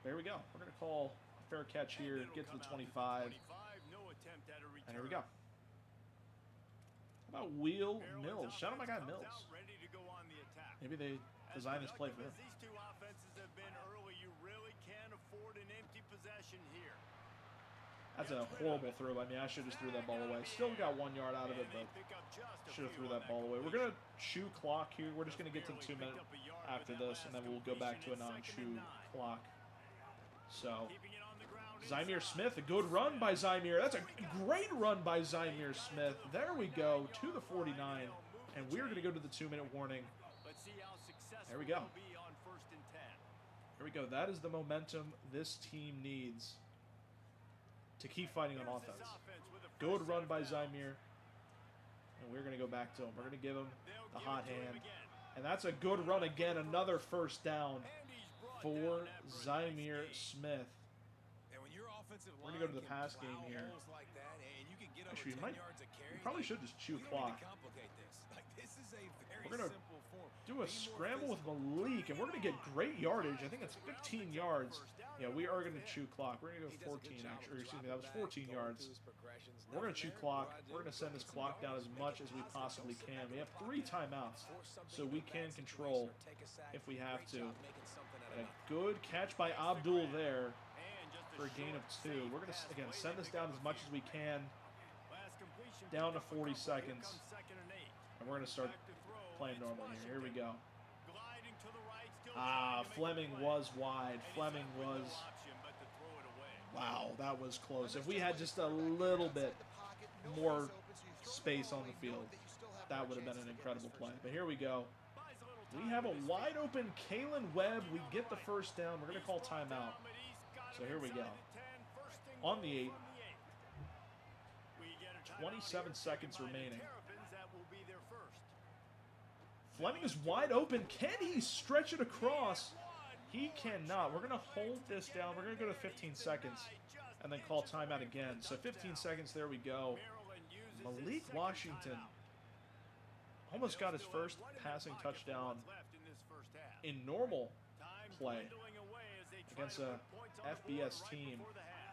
There we go. We're going to call a fair catch here, get to the 25. And here we go. How about Wheel Mills? Shout out my guy Mills. Maybe they designed this play for him. That's a horrible throw by me. I should have just threw that ball away. Still got 1 yard out of it, but should have threw that ball away. We're going to chew clock here. We're just going to get to the 2 minute after this, and then we'll go back to a non-chew clock. So, Zymir Smith, a good run by Zymir. That's a great run by Zymir Smith. There we go, to the 49, and we're going to go to the 2 minute warning. There we go. Here we go. That is the momentum this team needs to keep fighting on offense. Good run by Zymir. And we're going to go back to him. We're going to give him the hot hand. And that's a good run again. Another first down for Zymir Smith. We're going to go to the pass game here. Actually, we probably should just chew clock. We're going to do a scramble with Malik, and we're going to get great yardage. I think it's 15 yards. Yeah, we are going to chew clock. We're going to go 14, actually. Or excuse me, that was 14 yards. We're going to chew clock. We're going to send this clock down as much as we possibly can. We have 3 timeouts, so we can control if we have to. And a good catch by Abdul there for a gain of 2. We're going to, again, send this down as much as we can. Down to 40 seconds. And we're going to start playing normal here. Here we go. Fleming was wide. Fleming was... Wow, that was close. If we had just a little bit more space on the field, that would have been an incredible play. But here we go. We have a wide open Kalen Webb. We get the first down. We're going to call timeout. So here we go. On the 8. 27 seconds remaining. Fleming is wide open. Can he stretch it across? He cannot. We're going to hold this down. We're going to go to 15 seconds and then call timeout again. So 15 seconds. There we go. Malik Washington almost got his first passing touchdown in normal play against a FBS team.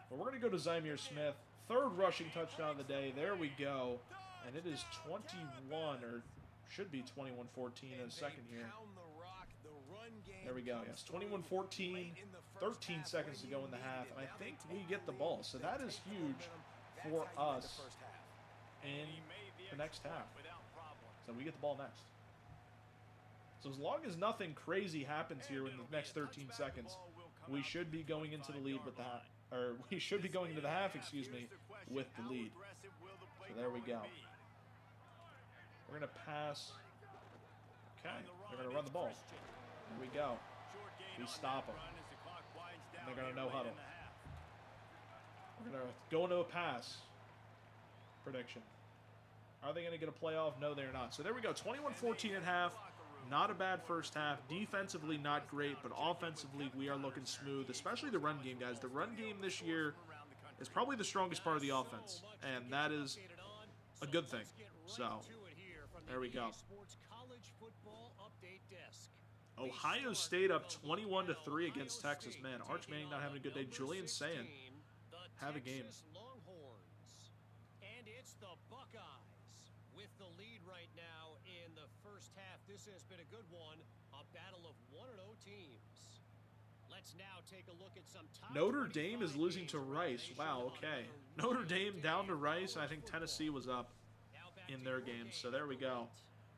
But we're going to go to Zymir Smith. Third rushing touchdown of the day. There we go. And it is 21, or should be 21-14 in a second here. There we go. Yes, 21-14. 13 seconds to go in the half. And I think we get the ball. So that is huge for us in the next half. So we get the ball next. So as long as nothing crazy happens here in the next 13 seconds, we should be going into the lead with the half, or we should be going into the half, excuse me, with the lead. So there we go. We're going to pass. Okay, they're going to run the ball. Here we go. We stop them. And they're going to no huddle. We're going to go into a pass. Prediction. Are they going to get a playoff? No, they're not. So there we go. 21-14 at half. Not a bad first half. Defensively, not great, but offensively, we are looking smooth, especially the run game, guys. The run game this year is probably the strongest part of the offense, and that is a good thing. So, there we go. Ohio State up 21-3 against Texas. Man, Arch Manning not having a good day. Julian Sayin have a game. And it's the Buckeyes with the lead right now in the first half. This has been a good one, a battle of 1-0 teams. Let's now take a look at some top Notre Dame is losing to Rice. Wow, okay. Notre Dame down to Rice, and I think Tennessee was up in their game. So there we go.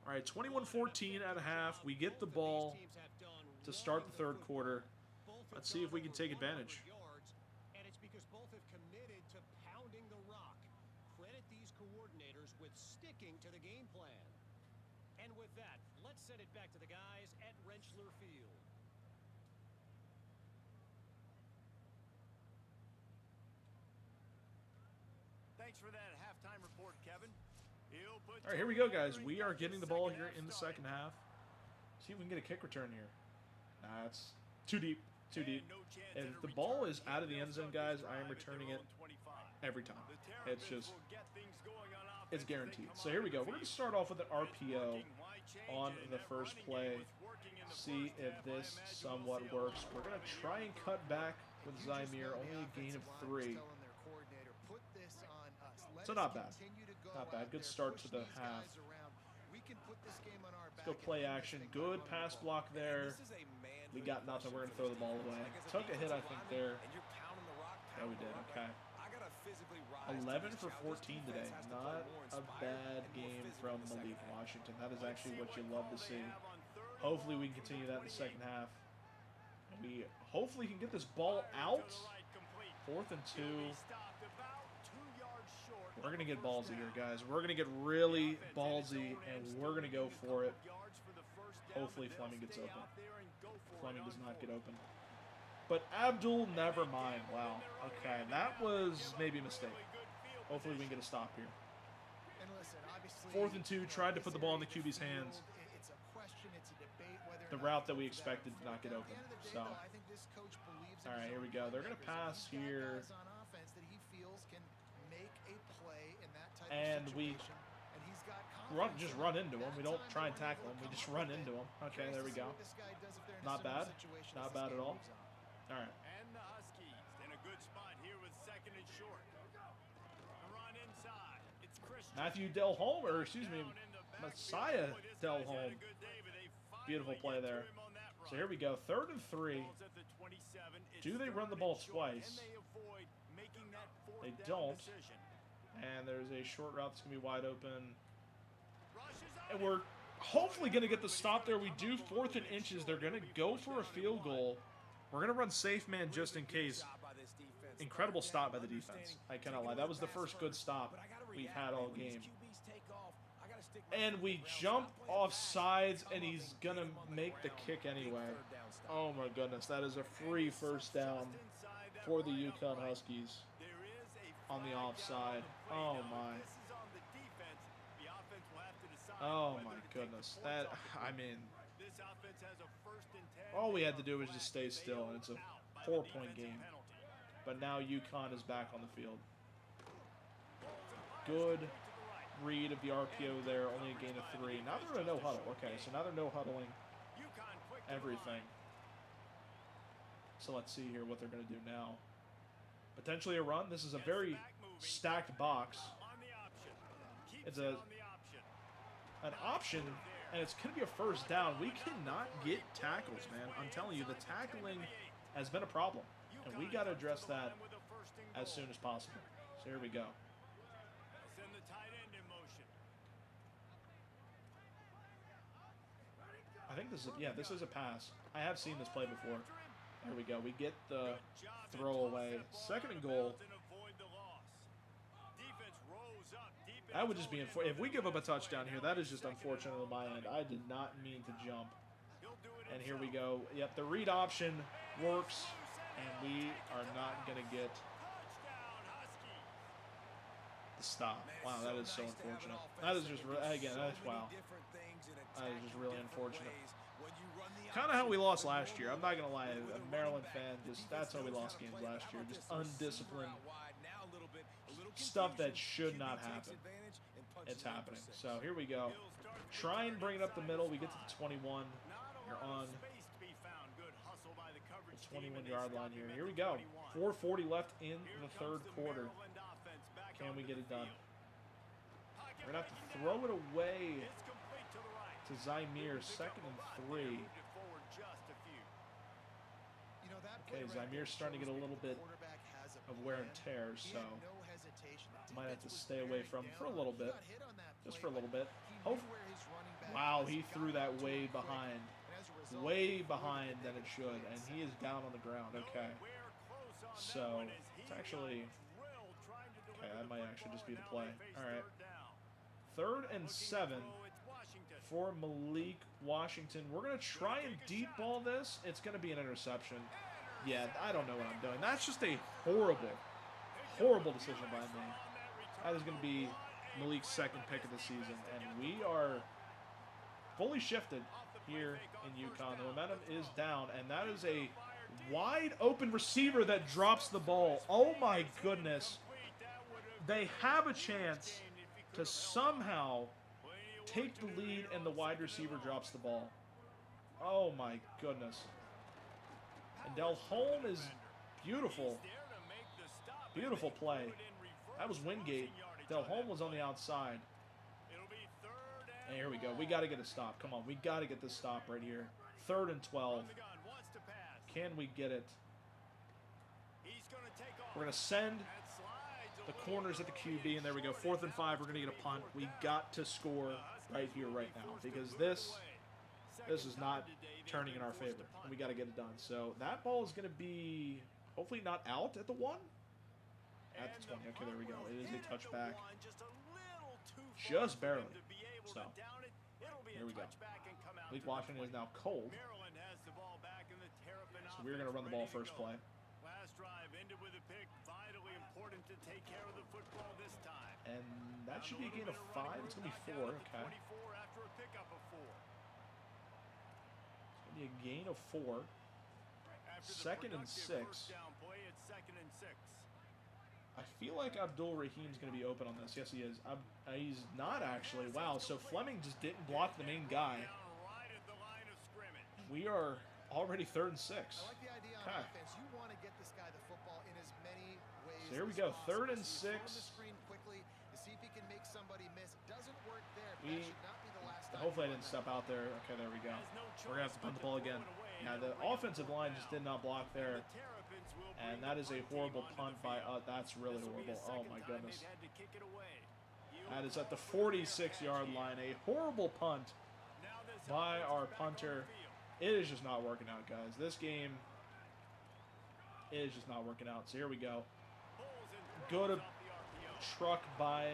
All right, 21-14 at a half. We get the ball to start the third quarter. Let's see if we can take advantage. And it's because both have committed to pounding the rock. Credit these coordinators with sticking to the game plan. And with that, let's send it back to the guys at Rentschler Field. Thanks for that halftime report, Kevin. All right, here we go, guys. We are getting the ball here in the second half. See if we can get a kick return here. Nah, it's too deep. Too deep. If the ball is out of the end zone, guys, I am returning it every time. It's just, it's guaranteed. So here we go. We're going to start off with an RPO on the first play. See if this somewhat works. We're going to try and cut back with Zymir. Only a gain of 3. So not bad. Not bad. Good start to the half. Let's go play action. Good pass block there. We got nothing. We're going to throw the ball away. Took a hit, I think, there. Yeah, we did. Okay. 11 for 14 today. Not a bad game from Malik Washington. That is actually what you love to see. Hopefully we can continue that in the second half. We hopefully can get this ball out. 4th and 2. We're going to get ballsy here, guys. We're going to get really ballsy, and we're going to go for it. Hopefully Fleming gets open. Fleming does not get open. But Abdul, never mind. Wow. Okay, that was maybe a mistake. Hopefully we can get a stop here. 4th and 2, tried to put the ball in the QB's hands. The route that we expected did not get open. So, all right, here we go. They're going to pass here. And we just run into him. We don't try and tackle him. We just run into him. Okay, there we go. Not bad. Not bad at all. All right. And the Huskies in a good spot here with 2nd and short. Run inside. It's Christian. Matthew Delhomme, or excuse me, Messiah Delhomme. Beautiful play there. So here we go. 3rd and 3. Do they run the ball twice? They don't. And there's a short route that's going to be wide open. And we're hopefully going to get the stop there. We do 4th and inches. They're going to go for a field goal. We're going to run safe man just in case. Incredible stop by the defense. I cannot lie. That was the first good stop we've had all game. And we jump off sides, and he's going to make the kick anyway. Oh, my goodness. That is a free first down for the UConn Huskies on the offside. Oh, my. Oh, my goodness. That, I mean, all we had to do was just stay still, and it's a 4-point game. But now UConn is back on the field. Good read of the RPO there, only a gain of 3. Now they're in a no huddle. Okay, so now they're no huddling UConn quick to the everything. line. So let's see here what they're going to do now. Potentially a run. This is a Gets the very back moving. stacked box. On the option. Keeps It's it a- on the option. An option, and it's going to be a first down. We cannot get tackles, man. I'm telling you, the tackling has been a problem, and we got to address that With a first and goal. as soon as possible. So here we go. Send the tight end in motion. I think this is, yeah, this is a pass. I have seen this play before. There we go. We get the throw away. Second and goal. That would just be if we give up a touchdown here, that is just unfortunate on my end. I did not mean to jump. And here we go. Yep, the read option works, and we are not going to get the stop. Wow, that is so unfortunate. That is just, again, that is, wow. That is just really unfortunate. Kind of how we lost last year. I'm not going to lie. A Maryland fan, that's how we lost games last year. Just undisciplined stuff that should not happen. It's happening. So here we go. Try and bring it up the middle. We get to the 21. You're on the 21-yard line here. Here we go. 4:40 left in the third quarter. Can we get it done? We're going to have to throw it away to Zymir, 2nd and 3. Okay, Zymir's starting to get a little bit of wear and tear, so might have to stay away from him for a little bit. Just for a little bit. Wow, he threw that way behind. Way behind than it should, and he is down on the ground. Okay. So, it's actually... Okay, that might actually just be the play. Alright. 3rd and 7 for Malik Washington. We're going to try and deep ball this. It's going to be an interception. Yeah, I don't know what I'm doing. That's just a horrible, horrible decision by me. That is going to be Malik's 2nd pick of the season, and we are fully shifted here in UConn. The momentum is down, and that is a wide open receiver that drops the ball. Oh my goodness. They have a chance to somehow take the lead, and the wide receiver drops the ball. Oh my goodness. And Delhomme is beautiful. Beautiful play. That was Wingate. Delhomme was on the outside. And here we go. We got to get a stop. Come on. We got to get this stop right here. 3rd and 12. Can we get it? We're going to send the corners at the QB, and there we go. 4th and 5. We're going to get a punt. We got to score right here, right now, because this is not turning in our favor. We got to get it done. So that ball is going to be hopefully not out at the 1. At the 20. Okay, there we go. It is a touchback. Just barely. So, here we go. Malik Washington is now cold. So we're going to run the ball first play. Last drive ended with a pick. Vitally important to take care of the football this time. And that should be a gain of 5. It's going to be 4. Okay. 24 after a pickup of 4. It's going to be a gain of 4. After the 2nd and productive 6. first down play, it's 2nd and 6. I feel like Abdul Rahim's going to be open on this. Yes, he is. He's not actually. Wow, so Fleming just didn't block the main guy. Right at the line of scrimmage. We are already 3rd and 6. I like the idea on Okay. offense. You want to get this guy the football in as many ways. So here we as go, possible. 3rd and So you throw him 6. the screen quickly to see if he can make somebody miss. Doesn't work there. We- That should not be the last time. Hopefully I you didn't run step out there. Okay, there we go. We're going to have to punt the ball again. Yeah, the offensive line just did not block there. And that is a horrible punt by that's really horrible. Oh my goodness. That is at the 46-yard line. A horrible punt by our punter. It is just not working out, guys. This game is just not working out. So here we go. Good truck by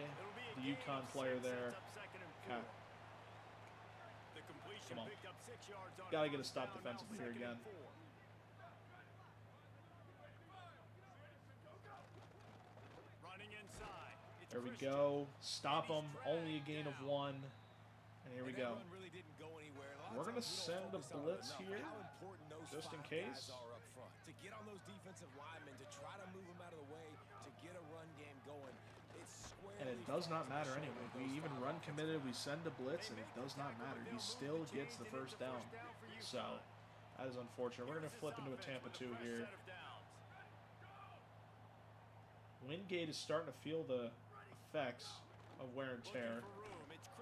the UConn player there. Okay. Come on. Got to get a stop defensively here again. There we go. Stop them. Only a gain of 1. And here we go. We're going to send a blitz here, just in case. To get on those defensive linemen, to try to move them out of the way, to get a run game going. It's squarely And it does not matter anyway. We even run committed, we send a blitz, and it does not matter. He still gets the first down. So, that is unfortunate. We're going to flip into a Tampa 2 here. Wingate is starting to feel the effects of wear and tear.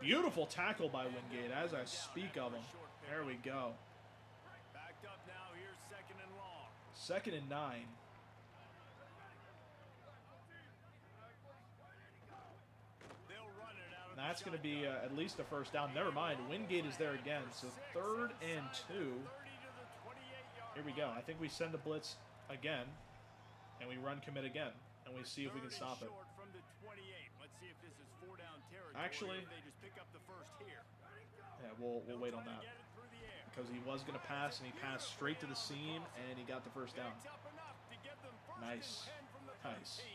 Beautiful tackle by Wingate as I speak of him. There we go. Backed up now. Here's second and long. 2nd and 9. They'll run it out of And that's going to be at least a first down. Never mind. Wingate is there again. So 3rd and 2. 30 to the 28-yard Here we go. I think we send a blitz again. And we run commit again. And we see if we can stop it. Short from the 28. Let's see if this is 4-down territory. Actually, They just pick up the first here. yeah, we'll wait on that. Get it through the air. Because he was going to pass, and he passed straight to the seam, and he got the first down. Picked up enough to get them first Nice. and 10 from the Nice. 13.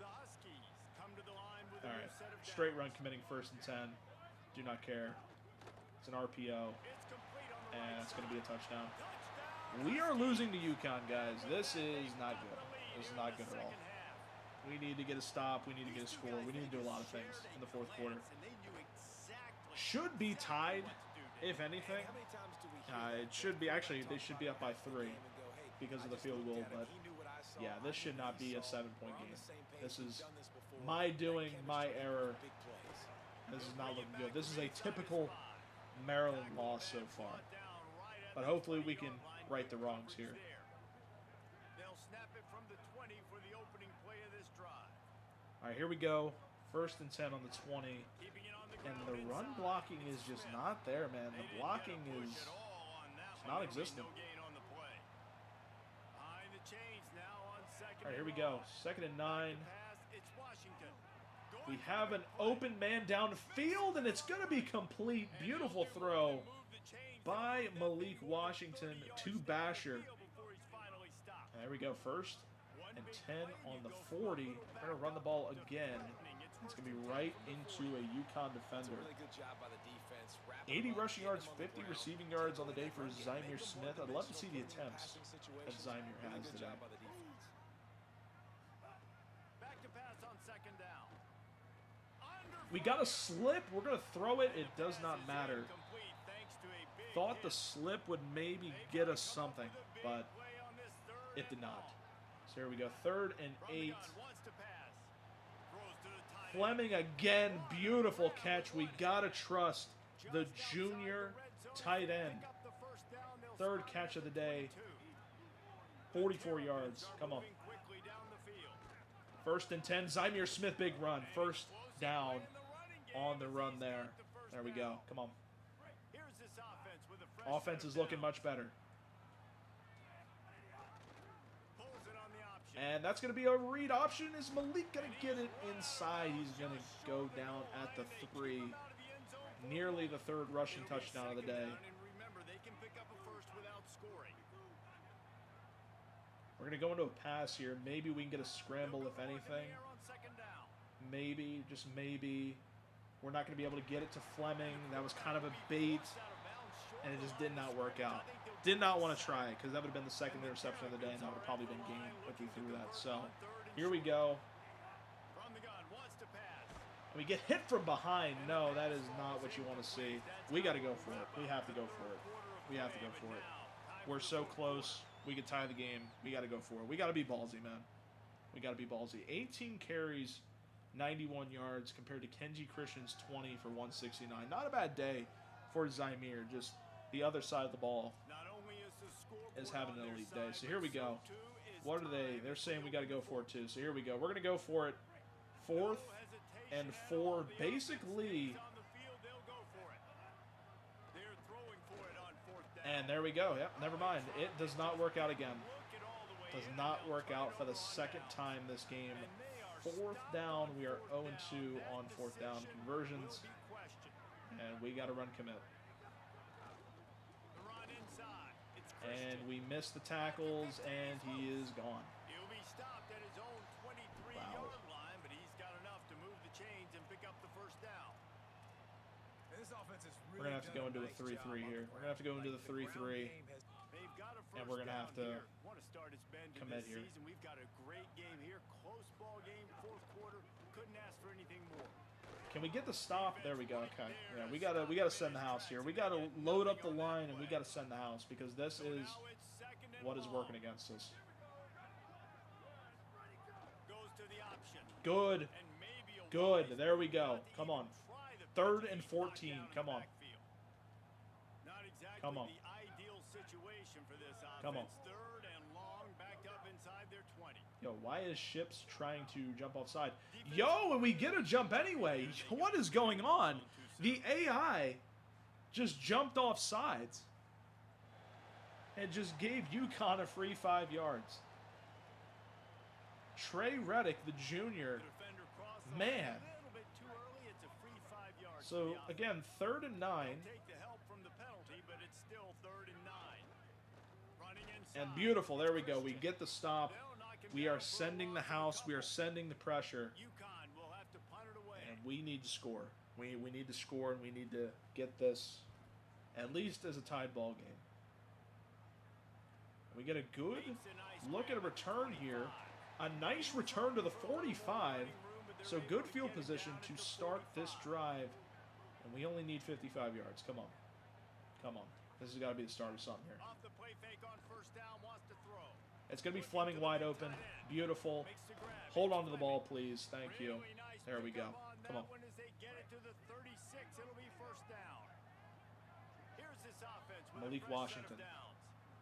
The Huskies come to the line with All a right. new set of Straight downs. run committing 1st and 10. Do not care. It's an RPO, It's complete on the and right it's going to be a touchdown. Touchdown. We are losing to UConn, guys. This is not good. This is not good at all. We need to get a stop. We need to get a score. We need to do a lot of things in the 4th quarter. Should be tied, if anything. It should be. Actually, they should be up by 3 because of the field goal. But, yeah, this should not be a 7-point game. This is my doing, my error. This is not looking good. This is a typical Maryland loss so far. But hopefully we can right the wrongs here. They'll snap it from the 20 for the opening play of this drive. All right, here we go. 1st and 10 on the 20. Keeping it on the And ground the run inside. blocking is just not there, man. The blocking is Push at all on that it's one. non-existent. No gain on the play. Behind the chains now on second. All right, here we and go. long. 2nd and 9. Pass, it's Washington. Going We for have the an play. open man downfield, and it's going to be complete. Beautiful throw by Malik Washington to Basher. There we go. 1st and 10 on the 40. We're going to run the ball again. It's going to be right into a UConn defender. 80 rushing yards, 50 receiving yards on the day for Zymir Smith. I'd love to see the attempts that Zymir has today. Back to pass on second down. We got a slip. We're going to throw it. It does not matter. Incomplete thanks to a big Thought the hit. slip would maybe get us something, but Play on this third it did and not. long. So here we go. 3rd and From the 8. gun, wants to pass. Throws to the tight end. Fleming again. Beautiful catch. We got to trust the Just outside junior the red zone. tight Pick end. up the first down. They'll 3rd start catch of the at day. 22. 44 yards. Come on. Moving quickly down the field. 1st and 10. Zymir Smith, big run. 1st down In the running game on the as run he's there. got the first There we down. go. Come on. Here's this offense with a fresh Offense set is of looking downs. much better. Pulls it on the option. And that's going to be a read option. Is Malik going to get it inside? He's going to go down at the 3. Out of the end zone. Nearly the 3rd rushing It'll be touchdown of the second day. down, and remember, they can pick up a first without scoring. We're going to go into a pass here. Maybe we can get a scramble, if They'll go up in the anything. air on second down. Maybe, just maybe. We're not going to be able to get it to Fleming. That was kind of a bait, and it just did not work out. Did not want to try it, because that would have been the 2nd interception of the day, and that would have probably been game if we threw that. So, here we go. From the gun, wants to pass. And we get hit from behind. No, that is not what you want to see. We got to go for it. We have to go for it. We have to go for it. We're so close. We could tie the game. We got to go for it. We got to be ballsy, man. We got to be ballsy. 18 carries, 91 yards compared to Kenji Christian's 20 for 169. Not a bad day for Zymir. Just the other side of the ball Not only is the scoreboard is having on an their elite day. side, So here we but go. so too is What are they? time. They're saying we got to go for it too. So here we go. We're going to go for it. 4th No hesitation and at 4. all. The offense Basically, stays on the field, they'll go for it. They're throwing for it on fourth down. and there we go. Yep, never mind. It does not work out again. Look at all the way Does in. not They'll work try out to for the run second now. time this game. And they are 4th stopped down. on We are fourth 0-2 down. on That 4th down decision conversions, will be questioned. and we got to run commit. The run inside. It's And Christian. we missed the tackles, and he is gone. He'll be stopped at his own 23-yard line, but he's got enough to move the chains and pick up the first down. We're going to have to go into a 3-3 here. We're going to have to go into the 3-3. They've got a And first we're gonna down have to here. Want to start his bend to commit this here. season. We've got a great game here. Close ball game, fourth quarter. Couldn't ask for anything more. Can we get the stop? There we go. Okay. Yeah, we gotta send the house here. We gotta load up the line and we gotta send the house because this So is now it's second and what is long. working against us. Goes to the option. Good. And maybe a Good. wise There we move go. not to Come even on. try the Third pitch and he's knocked 14. down in Come the on. backfield. Not exactly Come on. the ideal situation for this offense. Come on. Third and long, backed up inside their 20. Yo, why is Ships trying to jump offside? Yo, and we get a jump anyway. What is going on? The AI just jumped off sides and just gave UConn a free 5 yards. Trey Reddick, the junior. The defender crossed the Man. line a little bit too early. It's a free 5 yards. So, for the offense. again, 3rd and 9. Take the help from the penalty, but it's still 3rd and 9. Running inside. And beautiful. There we go. We get the stop. They'll knock him We down are for a sending the loss of a house. We are couple. sending the pressure. UConn will have to punt it away. And we need to score. We need to score, and we need to get this at least as a tied ball game. We get a good Makes a nice look at a grab return here. 25. A nice return to the 45. So good field position to start this drive. And we only need 55 yards. Come on. Come on. This has got to be the start of something here. Off the play fake on first down, wants to throw. It's going to be Fleming wide open. Beautiful. Makes the grab. Hold Here's on to the Fleming. ball, please. Thank you. Really nice There we go. pickup on Come that on. one as they get it to the 36. It'll be first down. Here's this offense with Malik a fresh Washington. set of downs.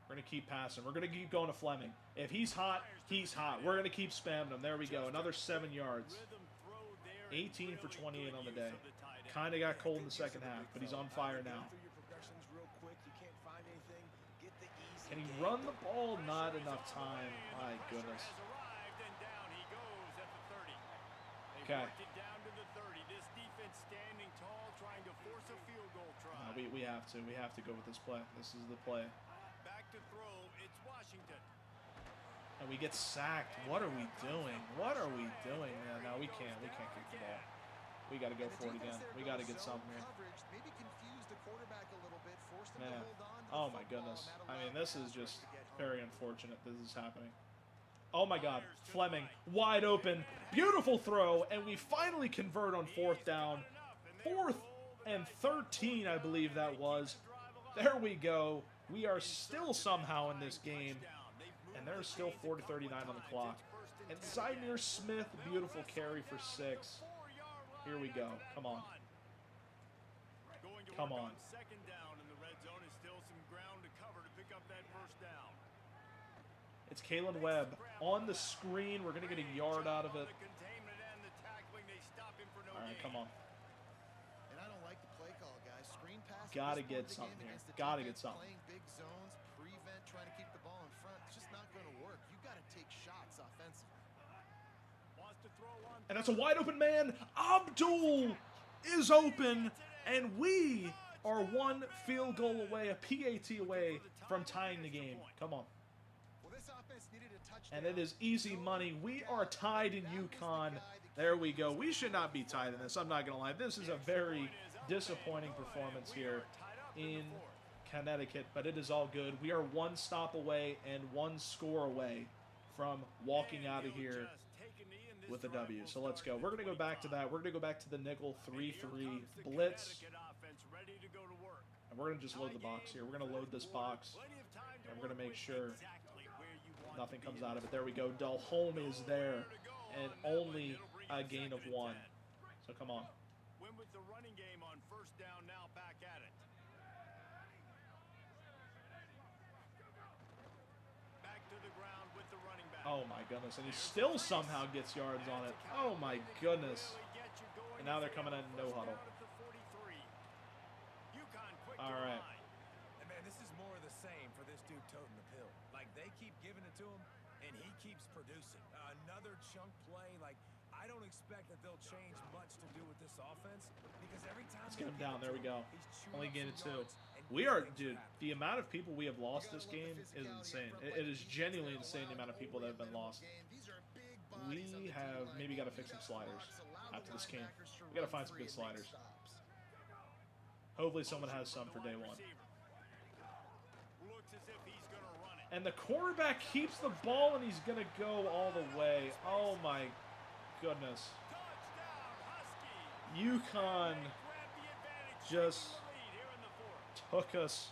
We're going to keep passing. We're going to keep going to Fleming. If he's hot, he's hot. We're going to keep spamming him. There we go. Another 7 yards. Rhythm throw there. 18 for Really 28 good on the use day. of the tight end. Kind of got cold in the second half, but he's on fire now. Through your progressions real quick. You can't find anything. Get the easy Can he game. run the ball? Not Pressure is enough on the time. way, and the My pressure goodness. has arrived, and down he goes at the 30. They've Okay. worked it down to the 30. This defense standing tall, trying to force a field goal try. We have to. We have to go with this play. This is the play. Back to throw. It's Washington. And we get sacked. What are we doing? What are we doing? Yeah, no, we can't. We can't kick the ball. We got to go And the for it defense again. there We got to goes get zone something here. coverage, maybe confuse the quarterback a little bit, force them to Man. hold on to the Oh my football, goodness. and that I mean, allowed this the is pass just rush to get home. very unfortunate this is happening. Oh my God. Fleming, wide open. Beautiful throw. And we finally convert on 4th down. 4th and 13, I believe that was. There we go. We are still somehow in this game. And there's still 4:39 on the clock. And Zymir Smith, beautiful carry for 6. Here we go. Come on. Come on. Second down in the red zone is still some ground to cover to pick up that first down. It's Kalen Webb on the screen. We're going to get a yard out of it. All right, come on. And I don't like the play call, guys. Screen pass. Gotta at this point get in the something game here. against the Gotta get defense, something. Playing big zones, prevent, trying to keep the ball in front. It's just not going to work. You got to take shots offensively. And that's a wide open man. Abdul is open. And we are one field goal away, a PAT away from tying the game. Come on. Well, this offense needed a touchdown. And it is easy money. We are tied in UConn. There we go. We should not be tied in this. I'm not going to lie. This is a very disappointing performance here in Connecticut, but it is all good. We are one stop away and one score away from walking out of here with a W. So let's go. We're going to go back to that. We're going to go back to the nickel 3-3 blitz. And we're going to just load the box here. We're going to load this box. And we're going to make sure nothing comes out of it. There we go. Delhomme is there. And only a gain of 1. So come on. Win with the running game on first down, now back at it. Back to the ground with the running back. Oh my goodness. And he still somehow gets yards on it. Oh my goodness. And now they're coming in no huddle. All right. And man, this is more of the same for this dude toting the pill. Like, they keep giving it to him, and he keeps producing. Another chunk play. Like, I don't expect that they'll change much to do with this offense because every time Let's they get him give down. it There to we go. him, he's chewing Only up gained some 2. yards and We are, things dude, happen. the amount of people we have lost this game is insane. It is genuinely insane the amount of people that have been lost. We have maybe got to fix some sliders after this game. We got to find some good sliders. Hopefully someone has some for day 1. Looks as if he's gonna run it. And the quarterback keeps the ball and he's going to go all the way. Oh my goodness. Touchdown, UConn just took us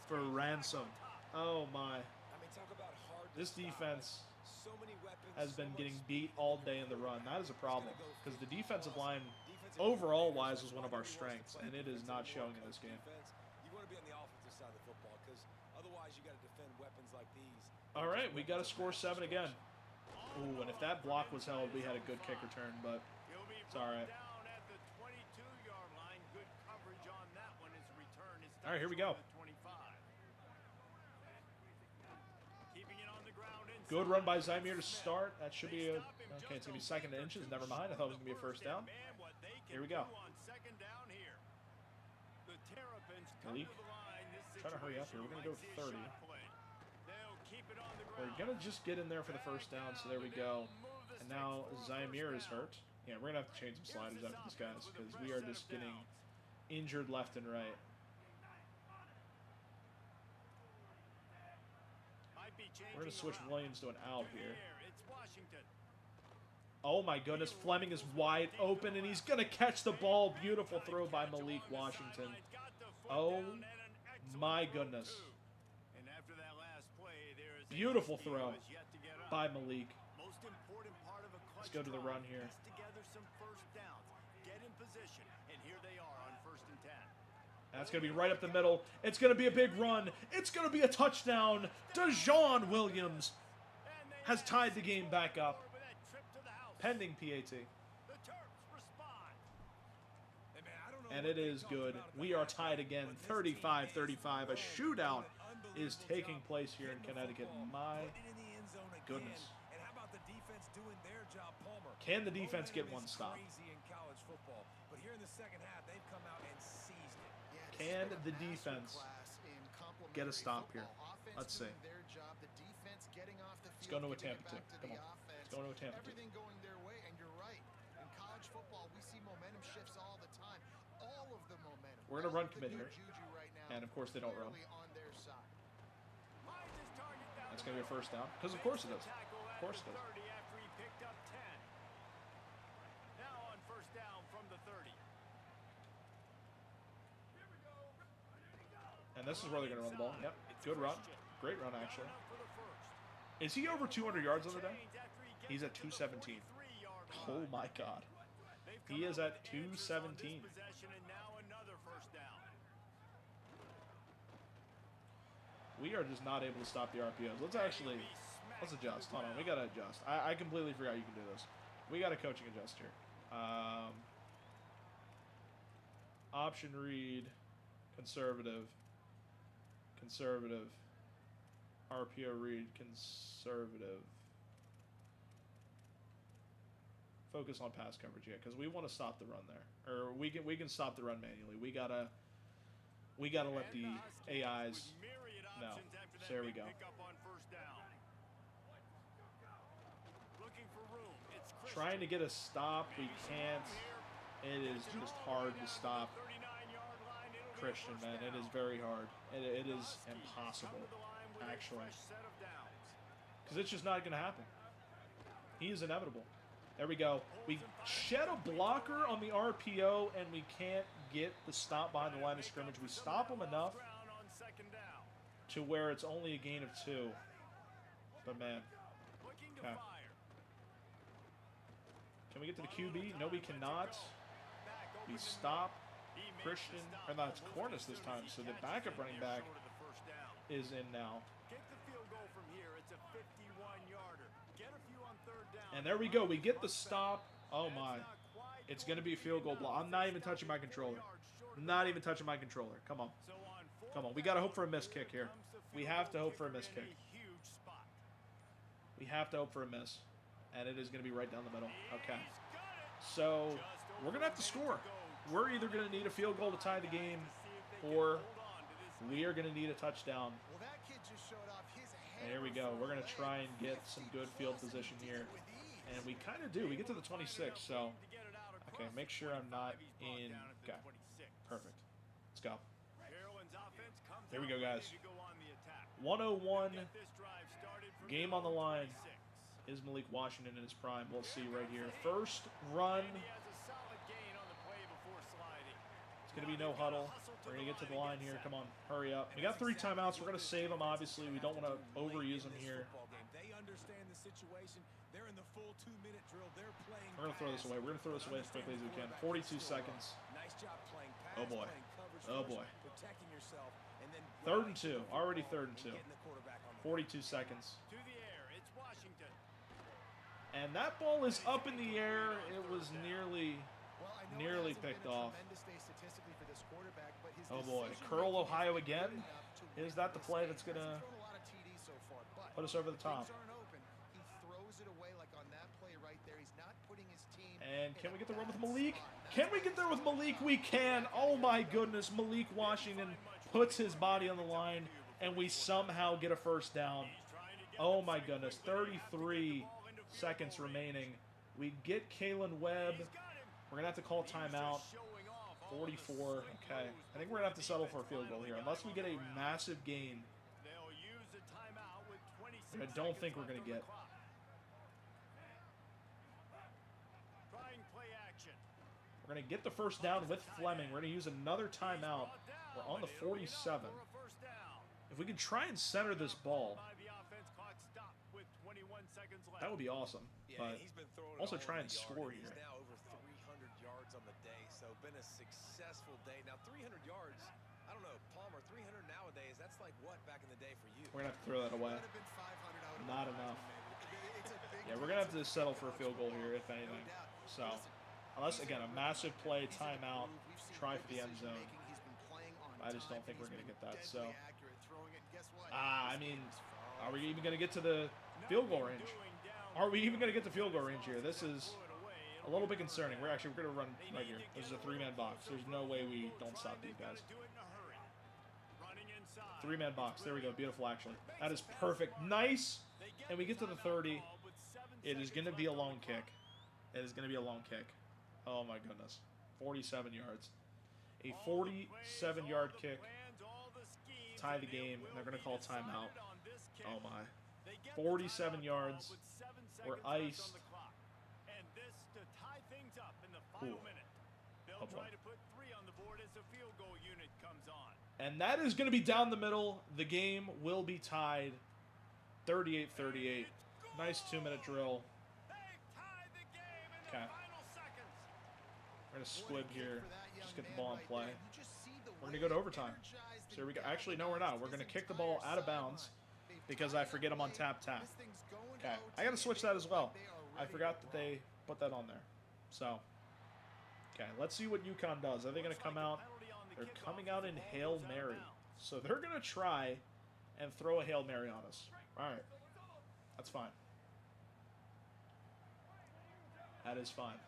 for ransom. Oh my. I mean, talk about hard to This stop. defense So many weapons, has so been much getting speed. beat all day in the run. That is a problem because the defensive line Defensive overall coordinators, wise that's was one why of our nobody wants to strengths, play and it is defense not anymore, showing in coach this game. defense. You want to be on the offensive side of the football because otherwise you got to defend weapons like these. All right, we got to score 7 again. Ooh, and if that block was held, we had a good kick return, but it's all right. Down at the 22-yard line. Good coverage on that one. His return is All right, here we go. 25. Keeping it on the ground inside. Good run by Zymier to start. That should be a... Okay, it's going to be second to inches. Never mind. I thought it was going to be a first down. Here we go. On second down here. The Terrapins come Malik, to the line. This try to hurry up here. We're going to go situation might 30. see a shot play. They'll keep it on the We're ground. going to just get in there for the first down, so there we go. And now Zymier is hurt. Yeah, we're going to have to change some sliders after this, guys, because we are just getting injured left and right. Might be We're going to switch changing Williams to an out around. To the here. air. It's Washington. Oh my goodness, Fleming is wide open, and he's going to catch the ball. Beautiful throw by Malik Washington. Oh my goodness. And after that last play, there is Beautiful a throw has yet to get up. by Malik. Most important part of a Let's clutch go to the drive, run here. piece together some first downs, get in position, and here they are on 1st and 10. That's going to be right up the middle. It's going to be a big run. It's going to be a touchdown. DeJaun Williams And they has tied the game back up, with that trip to the house. pending PAT. The Terps respond. Hey, man, I don't know And what it they is talked good. about at We the are halftime, tied again, but this team 35-35. A is shootout doing an is unbelievable taking job place here in getting the Connecticut. football, My putting it in the end zone again. goodness. And how about the defense doing their job, Palmer? Can the defense get Momentum one is stop? Crazy in college football, but here in the second half, they've come out and seized it. Yeah, this Can is a the master defense class in get a complementary stop here? football. Offense Let's see. doing their job, the defense getting off the Let's field, go to a giving Tampa it back 2. to Come the on. offense. Let's go to a Tampa 2. Everything going their way, and you're right. In college football, we see momentum shifts all the time. All of the momentum. We're in a all run of the commit good here. juju right now, And of course they don't run. clearly on their side. Finds his target down That's the going to be a middle. first down. Because of course it Makes does. the tackle Of at course the it does. 30 after he picked up 10. Now on 1st down from the 30. And this is where they're going to run the ball. Yep. Good run. Great run, actually. Up for the first. Is he over 200 yards on the day? Change after he gets He's at it to the 217. 43-yard Oh line. my God. They've He come is up at with answers on this 217. possession, and now another 1st down. We are just not able to stop the RPOs. Let's adjust. Hold on. We got to adjust. I completely forgot you can do this. We got a coaching adjust here. Option read, conservative, RPO read, conservative. Focus on pass coverage, yeah, because we want to stop the run there, or we can stop the run manually. We gotta let the AIs know. So there we go. Trying to get a stop, we can't. It is just hard to stop Christian, man. It is very hard. It is impossible, actually, because it's just not going to happen. He is inevitable. There we go. We shed a blocker on the RPO, and we can't get the stop behind the line of scrimmage. We stop him enough to where it's only a gain of 2. But, man. Okay. Can we get to the QB? No, we cannot. We stop Christian. Or not, it's Cornish this time. So the backup running back is in now. Get the field goal from here. It's a 51-yarder. Get a few on 3rd down. And there we go. We get the stop. Oh, my. It's going to be a field goal block. I'm not even touching my controller. Not even touching my controller. Come on. Come on. We got to hope for a missed kick here. We have to hope for a missed kick. We have to hope for a miss. And it is going to be right down the middle. Okay. So we're going to have to score. We're either going to need a field goal to tie the game, or we are going to need a touchdown. Well, that kid just showed off his And here we go. We're going to try and get some good field position here. And we kind of do. We get to the 26, so. Okay, make sure I'm not in. Okay, perfect. Let's go. Here we go, guys. 101. Game on the line. Is Malik Washington in his prime? We'll see right here. First run going to be no huddle. We're going to get to the line here. Come on, hurry up. We got 3 timeouts. We're going to save them, obviously. We don't want to overuse them here. They understand the situation. They're in the full 2-minute drill. They're playing. We're going to throw this away. We're going to throw this away as quickly as we can. 42 seconds. Nice job playing pass, Oh, boy. playing coverage Oh, first, boy. protecting yourself, and then 3rd and 2. Already 3rd and 2. getting the quarterback on the 42 seconds. To the air, it's Washington. And that ball is up in the air. It was nearly... Well, I know Nearly it hasn't picked been a off. tremendous day statistically for this quarterback, but his Oh, boy. decision-making Curl has Ohio been again? good enough to Is win that the this play game. that's going to Hasn't thrown a lot of TDs so far, but put us over the top? things aren't open. He throws it away like on that play right there. He's not putting his team And in can a we get the run with bad Malik? spot. Can we get there with Malik? We can. Oh, my goodness. Malik Washington puts his body on the line, and we somehow get a first down. Oh, my goodness. 33 seconds remaining. We get Kalen Webb. We're going to have to call timeout. 44. Okay. I think we're going to have to settle for a field goal here, unless we get a massive gain. They'll use a timeout with 26 I don't think we're going to get. Trying play action. We're going to get the first down with Fleming. We're going to use another timeout. We're on the 47. For a first down. If we could try and center this ball, By the offense, clock stopped with 21 seconds left. that would be awesome. Yeah, But he's been throwing it also all try over and the yard. score He's here. now over 300 yards on the day, so been a successful day. Now 300 yards, I don't know, Palmer, 300 nowadays, that's like what back in the day for you? We're going to have to throw that away. Would have been 500 out of Not the enough. It's a big Yeah, we're going to have to settle for a field goal here, if anything. So, unless, again, a massive play, timeout, try for the end zone. I just don't think we're going to get that. So, I mean, are we even going to get to the field goal range? Are we even going to get to field goal range here? This is a little bit concerning. We're going to run right here. This is a 3-man box. There's no way we don't stop these guys. 3-man box. There we go. Beautiful, actually. That is perfect. Nice. And we get to the 30. It is going to be a long kick. It is going to be a long kick. Oh, my goodness. 47 yards. A 47-yard kick. Tie the game, and they're going to call timeout. Oh, my. 47 yards. We're iced. And this to tie things up in the final Cool. minute. They'll Oh, boy. try to put 3 on the board as the field goal unit comes on. And that is going to be down the middle. The game will be tied 38-38. Nice 2-minute drill. They've tied the game in Okay. the final seconds. We're going to squib here. Just get the ball in play. We're going to go to overtime. So here we go. Actually, no, we're not. We're going to kick the ball out of bounds because I forget I'm on tap. Okay. I got to switch that as well. I forgot that they put that on there. So, okay. Let's see what UConn does. Are they going to come out? They're coming out in Hail Mary. So they're going to try and throw a Hail Mary on us. All right. That's fine. That is fine.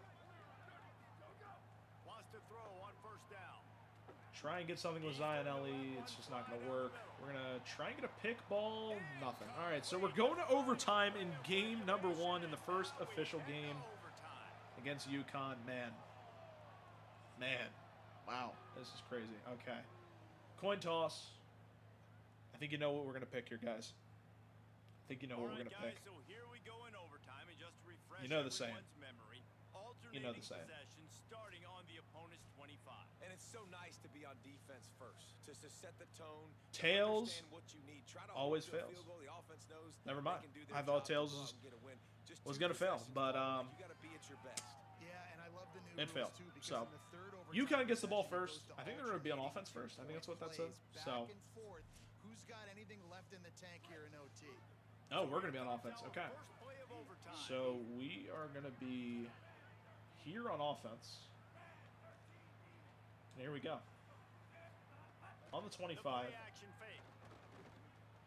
Wants to throw on first down. Try and get something with Zion Ellie. It's just not going to work. We're going to try and get a pick ball. Nothing. All right, so we're going to overtime in game number 1 in the first official game Overtime. against UConn. Man. Wow. This is crazy. Okay. Coin toss. I think you know what we're going to pick here, guys. I think you know what we're going to Alright, pick. guys, so here we go in overtime, and just to refresh You know the saying. everyone's memory, You know the alternating saying. possession starting on the opponent's 25. And it's so nice to be on defense first, just to set the tone. to Tails understand what you need. Try to always hold to a fails. field goal. The offense knows Never they mind. can do their I thought job to Tails go was- out and get a win. Just was 2 gonna fail, possessions, but, Palmer. You got to be at your best. Yeah, and I love the new It rules failed. too, because So, in the third UConn gets the ball overtime first. possession, it I think goes they're going to be on alternating offense first. I think that's what that plays says. So, back and forth. Who's got anything left in the tank here in OT? oh, we're going to be on offense. Okay. First play of overtime. So we are going to be here on offense. And here we go. On the The 25, play action fake.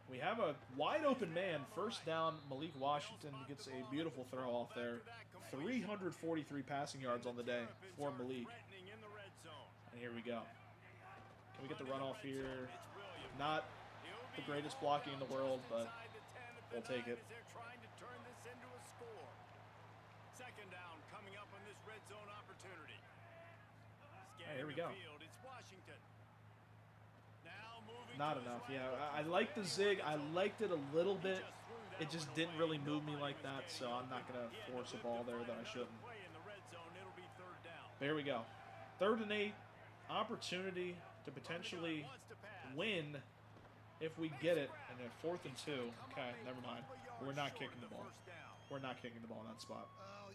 we have a wide open man. First down, Malik Washington gets a beautiful throw off there. 343 passing yards on the day for Malik. Threatening in the red zone. And here we go. Can we get the runoff here? It's Williams. Not the greatest blocking in the world, but Inside the 10 of we'll take it. as they're trying to turn this into a score. Second down coming up on this red zone opportunity. Hey, here we Scanning go. the field, it's Washington. Now moving not to his enough. right. Yeah, I like the zig. I liked it a little bit. It just didn't really move me like that, so I'm not going to force a ball there that I shouldn't. Play in the red zone, it'll be third down. There we go. 3rd and 8. opportunity to potentially win if we get it. And then 4th and 2. Okay, never mind. We're not kicking the ball. We're not kicking the ball in that spot.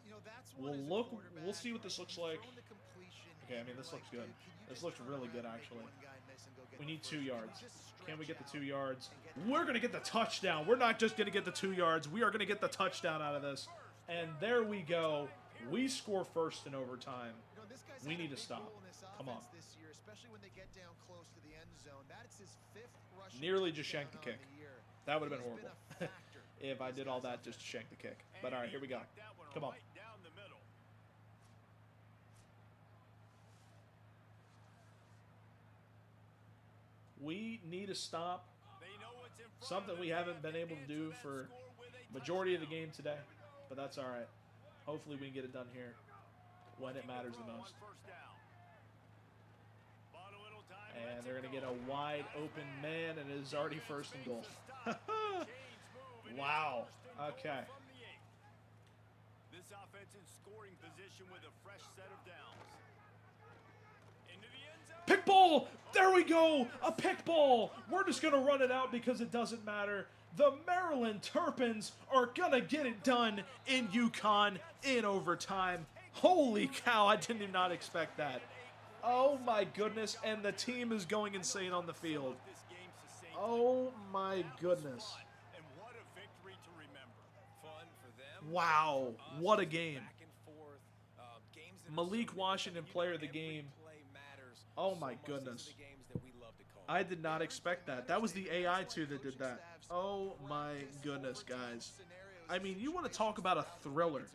You know, that's We'll one as a look. quarterback, We'll see what this right? looks You've like. thrown the completion Okay, I and mean, you're this looks like, good. dude, can you This just looks turn really around good, and make actually. one guy miss and go get We the need first? 2 Can you yards. just Can we get the stretch 2 out yards? and get We're going to get the touchdown. We're not just going to get the 2 yards. We are going to get the touchdown out of this. And there we go. We score first in overtime. You know, this guy's We had a need to big stop. role in this Come on. offense this year, especially when they get down close to the end zone. That's his 5th rushing Nearly just touchdown shanked the on kick. the year. That would have been He's horrible been a factor if I in did this all guy's that just to offense. shank the kick. But all right, here we go. Come on. Right down the middle. We need to stop They know what's in front of something them. we They haven't have been to able to answer do that for score with a majority of the touchdown. game today. But that's all right. Hopefully we can get it done here when it matters the most. And they're going to get a wide open man, and it is already 1st and goal. Wow. Okay. This offense in scoring position with a fresh set of downs. Into the end zone. Pick ball! There we go! A pick ball! We're just going to run it out because it doesn't matter. The Maryland Terrapins are going to get it done in UConn in overtime. Holy cow, I did not expect that. Oh my goodness, and the team is going insane on the field. This game sustained. Oh my That was goodness. fun, and what a victory to remember. Fun for them. Wow, For us, what a it's game. Back and forth. Games that are Malik so Washington, different, player of the every game. play matters Oh so my much. These are goodness. the games that we love to call. I did not expect that. That was the AI too that did that. Oh my goodness, guys. I mean, you want to talk about a thriller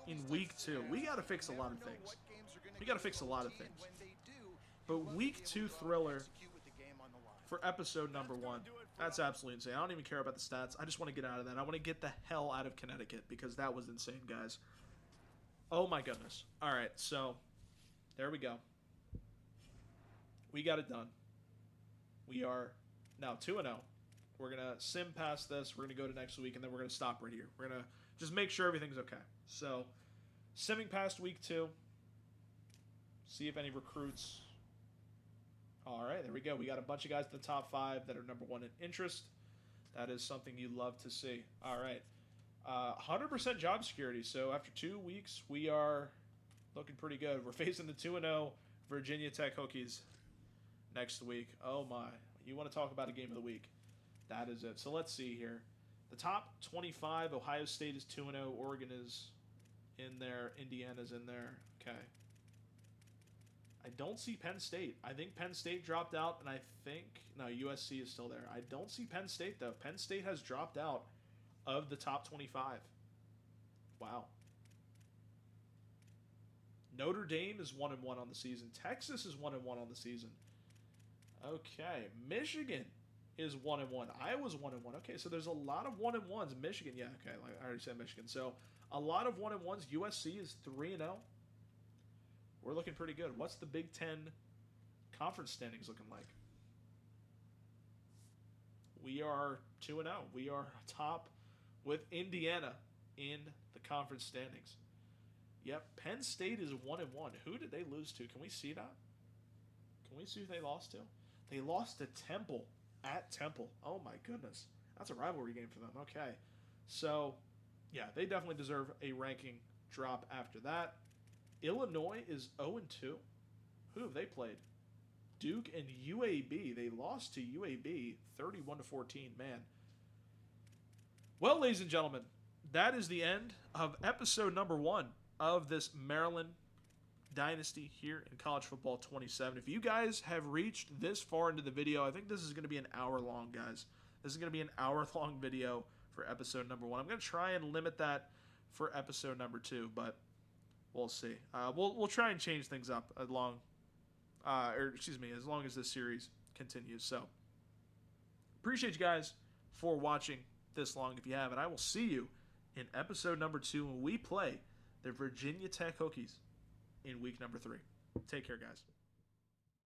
in week 2. We got to fix a lot of things. We got to fix a lot of things. But week 2 thriller for episode number 1. That's absolutely insane. I don't even care about the stats. I just want to get out of that. I want to get the hell out of Connecticut because that was insane, guys. Oh my goodness. All right, so there we go. We got it done. We are now 2-0. We're going to sim past this. We're going to go to next week, and then we're going to stop right here. We're going to just make sure everything's okay. So, simming past week 2. See if any recruits. All right, there we go. We got a bunch of guys in the top 5 that are number 1 in interest. That is something you love to see. All right. 100% job security. So, after 2 weeks, we are looking pretty good. We're facing the 2-0 Virginia Tech Hokies next week. Oh, my. You want to talk about a game of the week. That is it. So let's see here. The top 25, Ohio State is 2-0. Oregon is in there. Indiana's in there. Okay. I don't see Penn State. I think Penn State dropped out, and I think... No, USC is still there. I don't see Penn State, though. Penn State has dropped out of the top 25. Wow. Notre Dame is 1-1 on the season. Texas is 1-1 on the season. Okay. Michigan is 1-1. Iowa's 1-1. Okay, so there's a lot of 1-1s. Michigan, yeah, okay, like I already said Michigan. So a lot of 1-1s. USC is 3-0. We're looking pretty good. What's the Big Ten conference standings looking like? We are 2-0. We are top with Indiana in the conference standings. Yep, Penn State is 1-1. Who did they lose to? Can we see that? Can we see who they lost to? They lost to Temple at Temple. Oh my goodness. That's a rivalry game for them. Okay. So, yeah, they definitely deserve a ranking drop after that. Illinois is 0-2. Who have they played? Duke and UAB. They lost to UAB 31-14. Man. Well, ladies and gentlemen, that is the end of episode number 1 of this Maryland Dynasty here in College Football 27. If you guys have reached this far into the video, I think this is going to be an hour long, guys. This is going to be an hour-long video for episode number 1. I'm going to try and limit that for episode number 2, but we'll see. We'll try and change things up as long as this series continues. So, appreciate you guys for watching this long. If you haven't, I will see you in episode number 2 when we play the Virginia Tech Hokies in week number 3. Take care, guys.